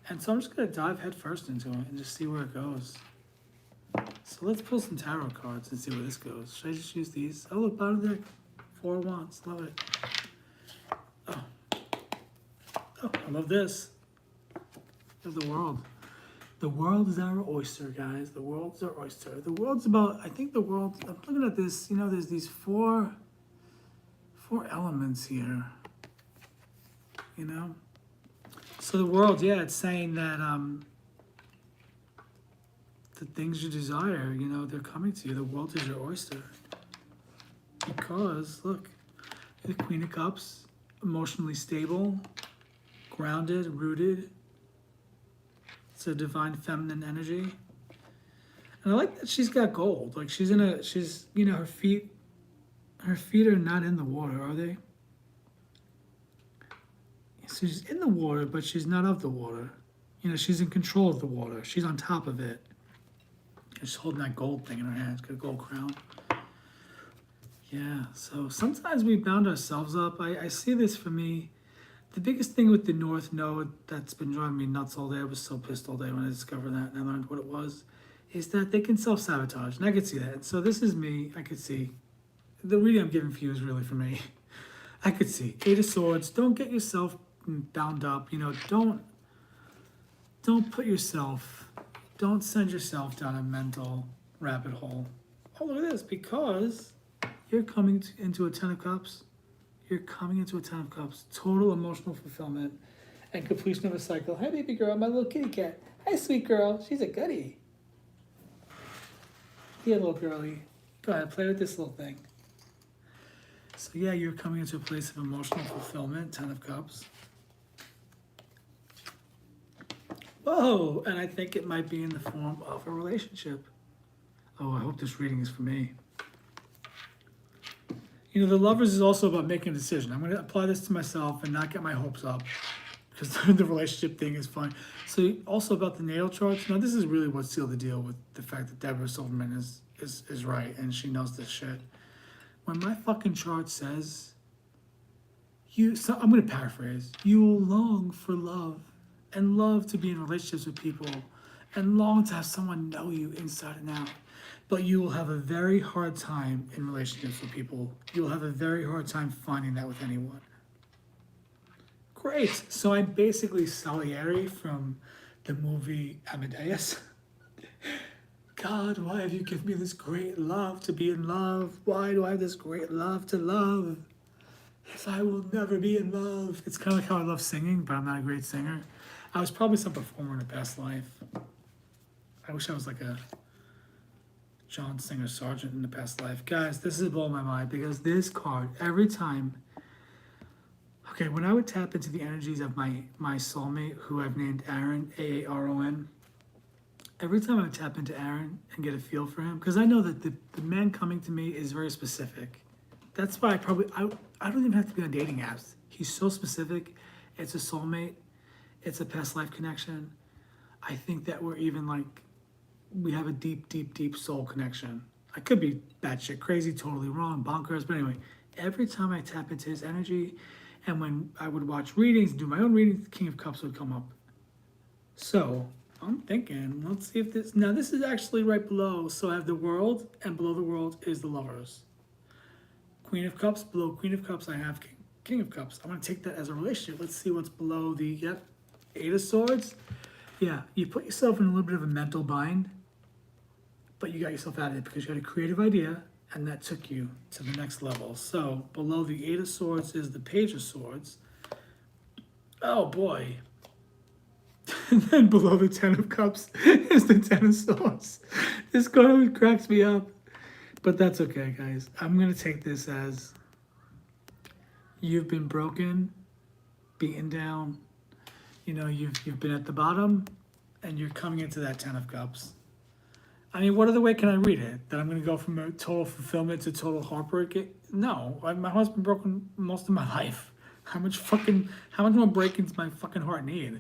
And so I'm just going to dive headfirst into it and just see where it goes. So let's pull some tarot cards and see where this goes. Should I just use these? Oh, look, bottom deck. 4 of Wands. Love it. Oh. Oh, I love this. Of the world. The world is our oyster, guys. The world's our oyster. The world's about, I think the world, I'm looking at this, you know, there's these four elements here. You know? So the world, yeah, it's saying that the things you desire, you know, they're coming to you. The world is your oyster. Because, look, the Queen of Cups, emotionally stable, grounded, rooted. It's a divine feminine energy. And I like that she's got gold. Like she's, you know, her feet are not in the water, are they? So she's in the water, but she's not of the water. You know, she's in control of the water. She's on top of it. She's holding that gold thing in her hand. She's got a gold crown. Yeah, so sometimes we bound ourselves up. I see this for me. The biggest thing with the North Node that's been driving me nuts all day, I was so pissed all day when I discovered that and I learned what it was, is that they can self-sabotage. And I could see that. So this is me. I could see. The reading I'm giving for you is really for me. I could see. 8 of Swords. Don't get yourself bound up. You know, don't send yourself down a mental rabbit hole. Oh, look at this. Because you're coming into a 10 of Cups. You're coming into a 10 of Cups. Total emotional fulfillment and completion of a cycle. Hi, baby girl, my little kitty cat. Hi, sweet girl. She's a goodie. Here, little girlie. Go ahead, play with this little thing. So yeah, you're coming into a place of emotional fulfillment, 10 of Cups. Whoa, and I think it might be in the form of a relationship. Oh, I hope this reading is for me. You know, the Lovers is also about making a decision. I'm going to apply this to myself and not get my hopes up because the relationship thing is fine. So also about the natal charts. Now, this is really what sealed the deal with the fact that Deborah Silverman is right and she knows this shit. When my fucking chart says, so I'm going to paraphrase, you will long for love and love to be in relationships with people and long to have someone know you inside and out. But you will have a very hard time in relationships with people. You'll have a very hard time finding that with anyone. Great. So I'm basically Salieri from the movie Amadeus. God, why have you given me this great love to be in love? Why do I have this great love to love? If I will never be in love. It's kind of like how I love singing, but I'm not a great singer. I was probably some performer in a past life. I wish I was like a John Singer Sargent in the past life. Guys, this is blowing my mind because this card, every time, okay, when I would tap into the energies of my soulmate, who I've named Aaron, Aaron, every time I would tap into Aaron and get a feel for him, because I know that the man coming to me is very specific. That's why I don't even have to be on dating apps. He's so specific. It's a soulmate. It's a past life connection. I think that we're even like, we have a deep, deep, deep soul connection. I could be batshit crazy, totally wrong, bonkers, but anyway, every time I tap into his energy, and when I would watch readings, do my own readings, the King of Cups would come up. So I'm thinking, let's see if now this is actually right below. So I have the World, and below the World is the Lovers. Queen of Cups, below Queen of Cups, I have King of Cups. I'm gonna take that as a relationship. Let's see what's below the, 8 of Swords. Yeah, you put yourself in a little bit of a mental bind, but you got yourself out of it because you had a creative idea and that took you to the next level. So below the 8 of Swords is the Page of Swords. Oh boy. And then below the 10 of Cups is the 10 of Swords. This card always cracks me up. But that's okay, guys. I'm going to take this as you've been broken, beaten down. You know, you've been at the bottom and you're coming into that 10 of Cups. I mean, what other way can I read it? That I'm going to go from a total fulfillment to total heartbreak? No, my heart's been broken most of my life. How much more breaking does my fucking heart need?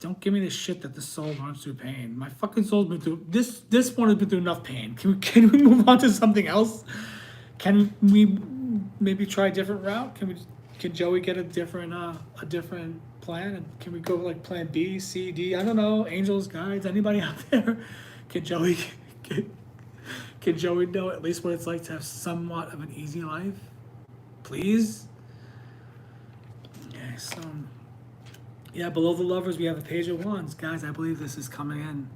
Don't give me this shit that the soul learns through pain. My fucking soul's been through, this one has been through enough pain. Can we move on to something else? Can we maybe try a different route? Can Joey get a different plan? And can we go like plan B, C, D? I don't know. Angels, guides, anybody out there? Can Joey can, can Joey know at least what it's like to have somewhat of an easy life? Please? Okay, so yeah, below the lovers we have a page of wands. Guys, I believe this is coming in.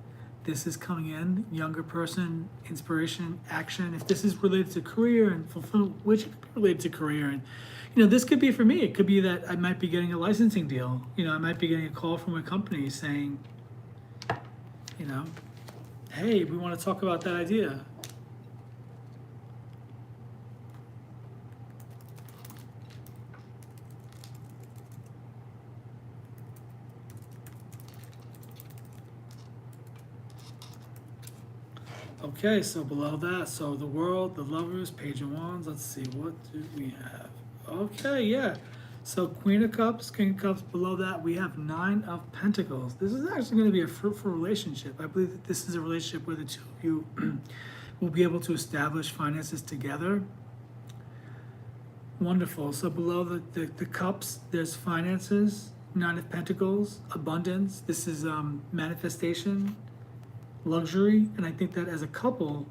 This is coming in. Younger person, inspiration, action. If this is related to career and fulfillment, which could be related to career, and this could be for me. It could be that I might be getting a licensing deal. I might be getting a call from a company saying, hey, we want to talk about that idea. Okay, so below that, so the world, the lovers, page of wands. Let's see, what do we have? Okay, yeah. So Queen of Cups, King of Cups. Below that, we have Nine of Pentacles. This is actually going to be a fruitful relationship. I believe that this is a relationship where the two of you will be able to establish finances together. Wonderful. So below the cups, there's finances, Nine of Pentacles, abundance. This is manifestation, luxury, and I think that as a couple,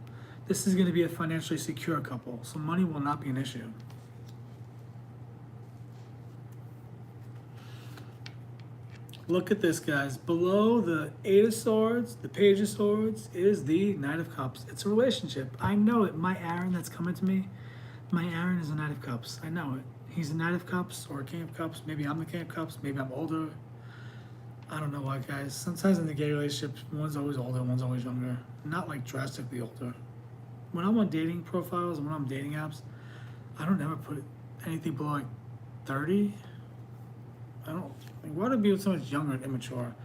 this is going to be a financially secure couple. So money will not be an issue. Look at this, guys. Below the Eight of Swords, the Page of Swords, is the Knight of Cups. It's a relationship. I know it. My Aaron that's coming to me, my Aaron is a Knight of Cups. I know it. He's a Knight of Cups or a King of Cups. Maybe I'm the King of Cups. Maybe I'm older. I don't know why, guys. Sometimes in the gay relationships, one's always older, one's always younger. Not like drastically older. When I'm on dating profiles and when I'm dating apps, I don't ever put anything below like 30. I don't. Why would it be so much younger and immature?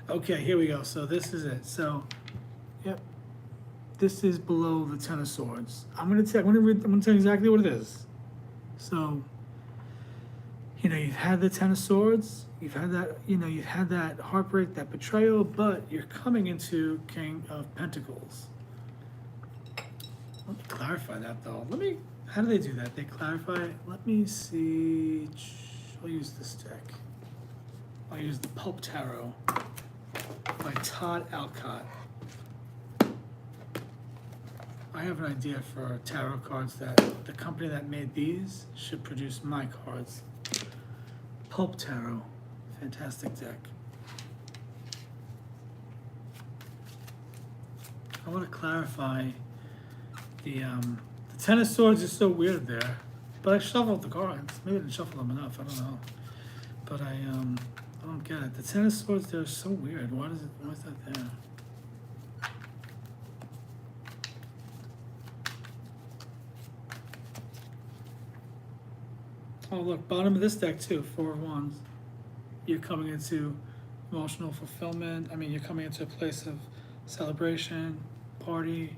Okay, here we go. So this is it. So, yep. This is below the Ten of Swords. I'm gonna tell you exactly what it is. So, you've had the Ten of Swords. You've had that. You've had that heartbreak, that betrayal. But you're coming into King of Pentacles. Let me clarify that though. How do they do that? They clarify. Let me see. I'll use this deck. I'll use the Pulp Tarot by Todd Alcott. I have an idea for tarot cards that the company that made these should produce my cards. Pulp Tarot, fantastic deck. I want to clarify the Ten of Swords is so weird there, but I shuffled the cards. Maybe I didn't shuffle them enough. I don't know, but I don't get it. The Ten of Swords there is so weird. Why is that there? Oh look, bottom of this deck too, Four of Wands. You're coming into emotional fulfillment. You're coming into a place of celebration, party,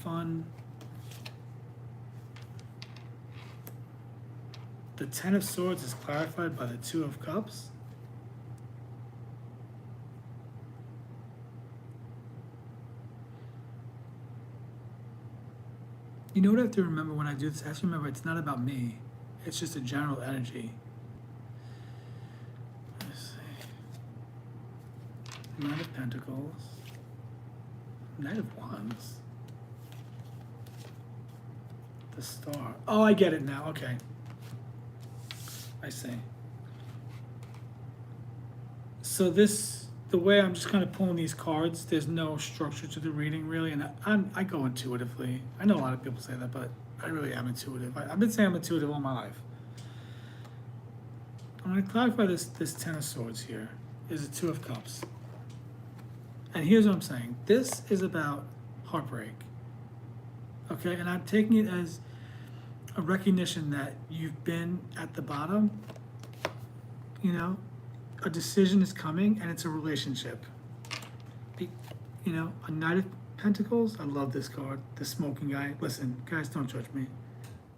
fun. The Ten of Swords is clarified by the Two of Cups. You know what I have to remember when I do this? I have to remember it's not about me. It's just a general energy. Let's see. Knight of Pentacles. Knight of Wands. The Star. Oh, I get it now. Okay. I see. So the way I'm just kind of pulling these cards, there's no structure to the reading really, and I go intuitively. I know a lot of people say that, but I really am intuitive. I've been saying I'm intuitive all my life. I'm going to clarify this Ten of Swords here is a Two of Cups. And here's what I'm saying. This is about heartbreak. Okay, and I'm taking it as a recognition that you've been at the bottom, a decision is coming and it's a relationship. A Knight of Pentacles, I love this card, the smoking guy. Listen, guys, don't judge me.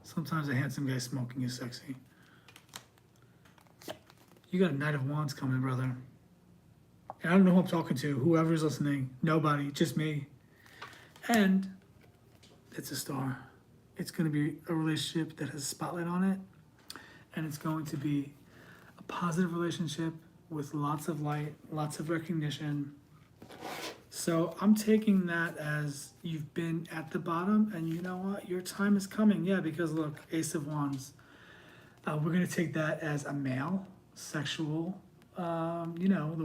Sometimes a handsome guy smoking is sexy. You got a Knight of Wands coming, brother. And I don't know who I'm talking to, whoever's listening, nobody, just me. And it's a star. It's going to be a relationship that has a spotlight on it, and it's going to be a positive relationship with lots of light, lots of recognition, So I'm taking that as you've been at the bottom, and you know what? Your time is coming. Yeah, because look, Ace of Wands. We're gonna take that as a male, sexual. The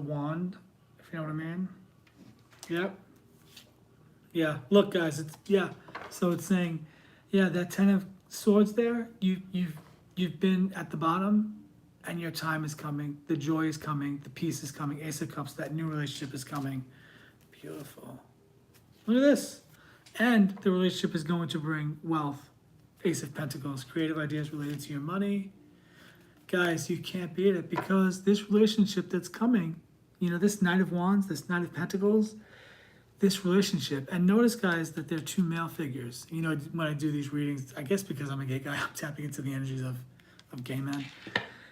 wand, if you know what I mean. Yep. Yeah. Look, guys. It's yeah. So it's saying, yeah, that 10 of Swords there. You've been at the bottom, and your time is coming. The joy is coming. The peace is coming. Ace of Cups. That new relationship is coming. Beautiful. Look at this. And the relationship is going to bring wealth. Ace of Pentacles. Creative ideas related to your money. Guys, you can't beat it because this relationship that's coming, this Knight of Wands, this Knight of Pentacles, this relationship. And notice, guys, that they're two male figures. When I do these readings, I guess because I'm a gay guy, I'm tapping into the energies of gay men.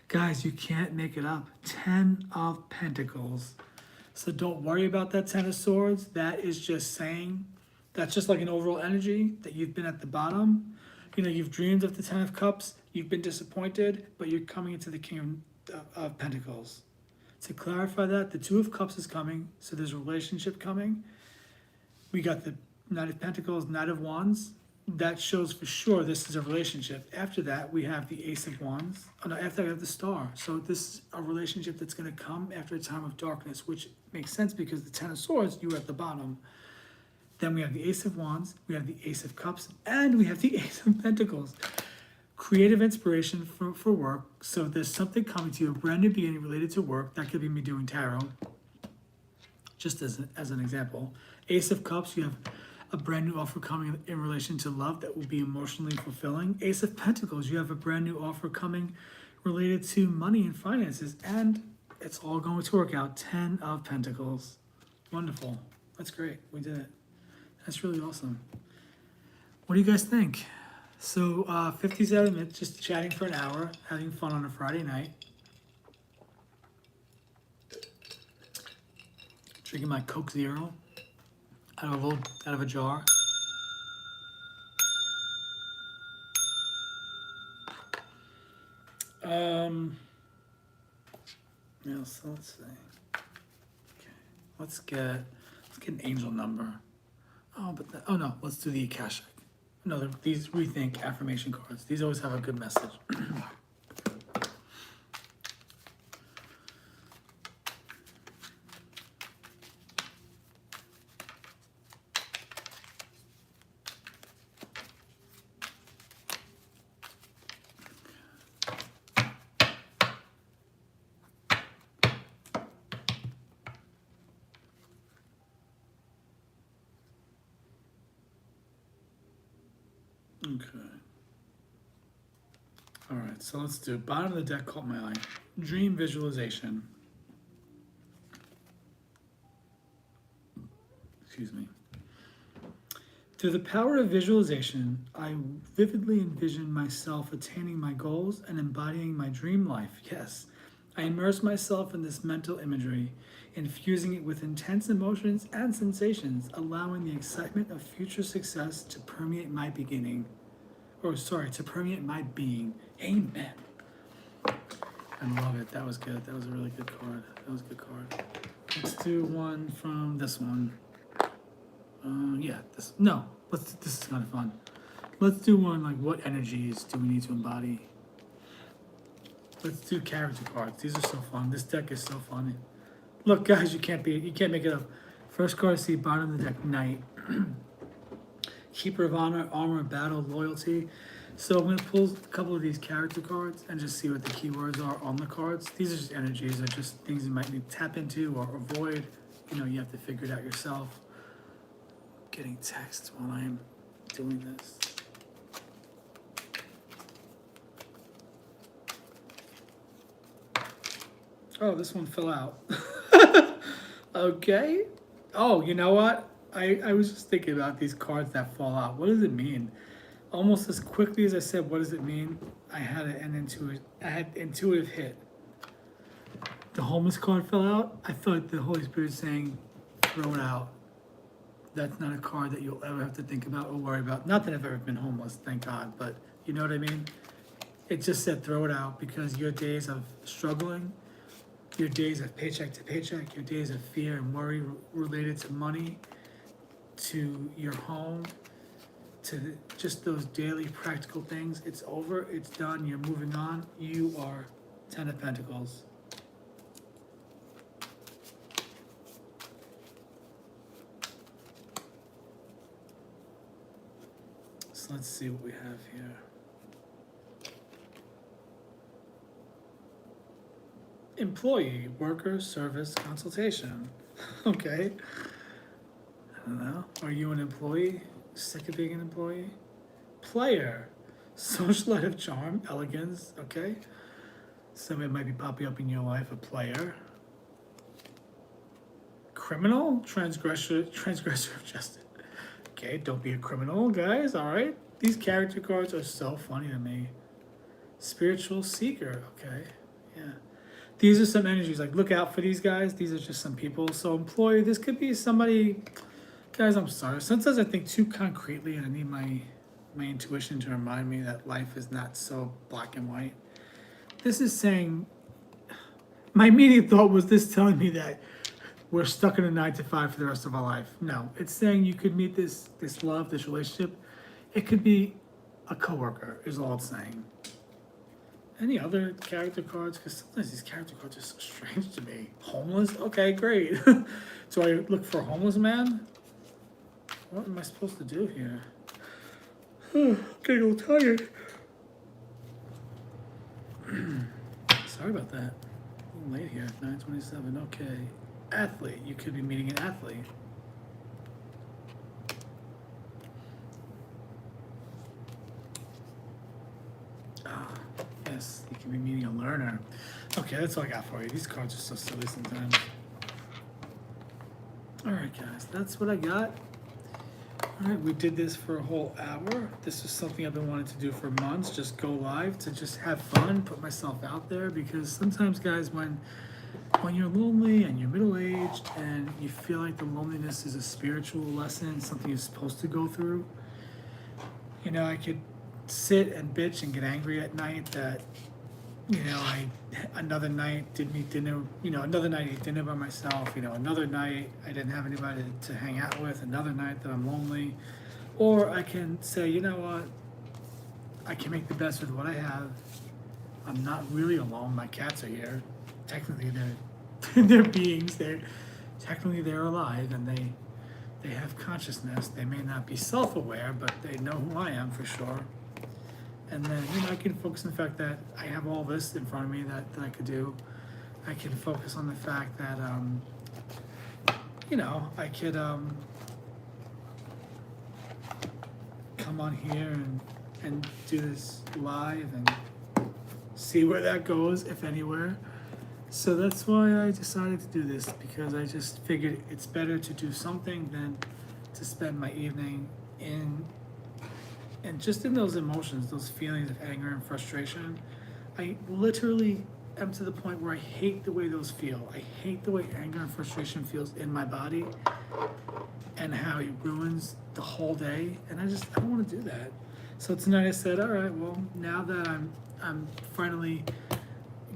Guys, you can't make it up. 10 of Pentacles. So don't worry about that 10 of Swords. That is just saying, that's just like an overall energy that you've been at the bottom. You've dreamed of the 10 of Cups. You've been disappointed, but you're coming into the King of Pentacles. To clarify that, the 2 of Cups is coming, so there's a relationship coming. We got the Knight of Pentacles, Knight of Wands. That shows for sure this is a relationship. After that, we have the Ace of Wands. Oh, no, after that, we have the Star. So this is a relationship that's going to come after a time of darkness, which makes sense because the 10 of Swords, you were at the bottom. Then we have the Ace of Wands, we have the Ace of Cups, and we have the Ace of Pentacles. Creative inspiration for work. So there's something coming to you, a brand new beginning related to work. That could be me doing tarot, just as an example. Ace of Cups, you have a brand new offer coming in relation to love that will be emotionally fulfilling. Ace of Pentacles, you have a brand new offer coming related to money and finances, and it's all going to work out. 10 of Pentacles. Wonderful. That's great. We did it. That's really awesome. What do you guys think? So 57 minutes, just chatting for an hour, having fun on a Friday night. Drinking my Coke Zero out of a jar. Yeah, so let's see. Okay, let's get an angel number. Oh no, let's do the Akashic. No, these Rethink affirmation cards. These always have a good message. Okay. All right, so let's do bottom of the deck caught my eye. Dream visualization. Excuse me. Through the power of visualization, I vividly envision myself attaining my goals and embodying my dream life. Yes, I immerse myself in this mental imagery, infusing it with intense emotions and sensations, allowing the excitement of future success to permeate my beginning. To permeate my being. Amen. I love it. That was good. That was a really good card. That was a good card. Let's do one from this one. This is kind of fun. Let's do one like what energies do we need to embody? Let's do character cards. These are so fun. This deck is so funny. Look, guys, you can't make it up. First card, see bottom of the deck, Knight. Keeper of Honor, Armor of Battle, Loyalty. So I'm going to pull a couple of these character cards and just see what the keywords are on the cards. These are just energies. They're just things you might need to tap into or avoid. You have to figure it out yourself. Getting texts while I'm doing this. Oh, this one fell out. Okay. Oh, you know what? I was just thinking about these cards that fall out. What does it mean? Almost as quickly as I said, what does it mean? I had intuitive hit. The homeless card fell out. I felt the Holy Spirit saying, throw it out. That's not a card that you'll ever have to think about or worry about. Not that I've ever been homeless, thank God, but you know what I mean? It just said throw it out because your days of struggling your days of paycheck to paycheck, your days of fear and worry related to money, to your home, to just those daily practical things. It's over, it's done, you're moving on. You are 10 of Pentacles. So let's see what we have here. Employee, worker, service, consultation. Okay. I don't know. Are you an employee? Sick of being an employee? Player, socialite of charm, elegance. Okay. Somebody might be popping up in your life, a player. Criminal, transgressor of justice. Okay, don't be a criminal, guys. All right. These character cards are so funny to me. Spiritual seeker. Okay. Yeah. These are some energies, like look out for these guys. These are just some people. So employee, this could be somebody, guys, I'm sorry. Sometimes I think too concretely and I need my intuition to remind me that life is not so black and white. This is saying, my immediate thought was this telling me that we're stuck in a 9 to 5 for the rest of our life. No, it's saying you could meet this love, this relationship. It could be a coworker is all it's saying. Any other character cards? Because sometimes these character cards are so strange to me. Homeless? Okay, great. So I look for a homeless man? What am I supposed to do here? Getting a little tired. Sorry about that. A little late here, 9:27. Okay. Athlete. You could be meeting an athlete. Yes, you can be meeting a learner. Okay, that's all I got for you. These cards are so silly sometimes. Alright guys, that's what I got. Alright, we did this for a whole hour. This is something I've been wanting to do for months, just go live, to just have fun, put myself out there, because sometimes guys, when you're lonely and you're middle-aged and you feel like the loneliness is a spiritual lesson, something you're supposed to go through, you know, I could sit and bitch and get angry at night that, you know, another night didn't eat dinner, you know, another night I ate dinner by myself, you know, another night I didn't have anybody to hang out with, another night that I'm lonely. Or I can say, you know what, I can make the best with what I have. I'm not really alone, my cats are here. Technically they're beings, technically they're alive and they have consciousness. They may not be self-aware, but they know who I am for sure. And then, you know, I can focus on the fact that I have all this in front of me that I could do. I can focus on the fact that, you know, I could come on here and do this live and see where that goes, if anywhere. So that's why I decided to do this, because I just figured it's better to do something than to spend my evening in just in those emotions, those feelings of anger and frustration. I literally am to the point where I hate the way those feel. I hate the way anger and frustration feels in my body and how it ruins the whole day. And I don't want to do that. So tonight I said, all right, well, now that I'm finally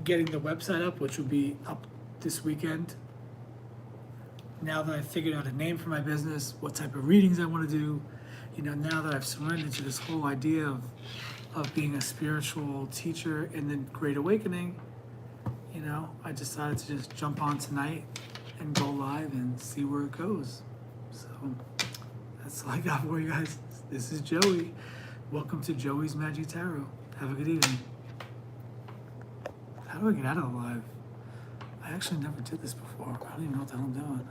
getting the website up, which will be up this weekend, now that I've figured out a name for my business, what type of readings I want to do, you know, now that I've surrendered to this whole idea of being a spiritual teacher in the Great Awakening, you know, I decided to just jump on tonight and go live and see where it goes. So that's all I got for you guys. This is Joey. Welcome to Joey's Magic Tarot. Have a good evening. How do I get out of the live? I actually never did this before. I don't even know what the hell I'm doing.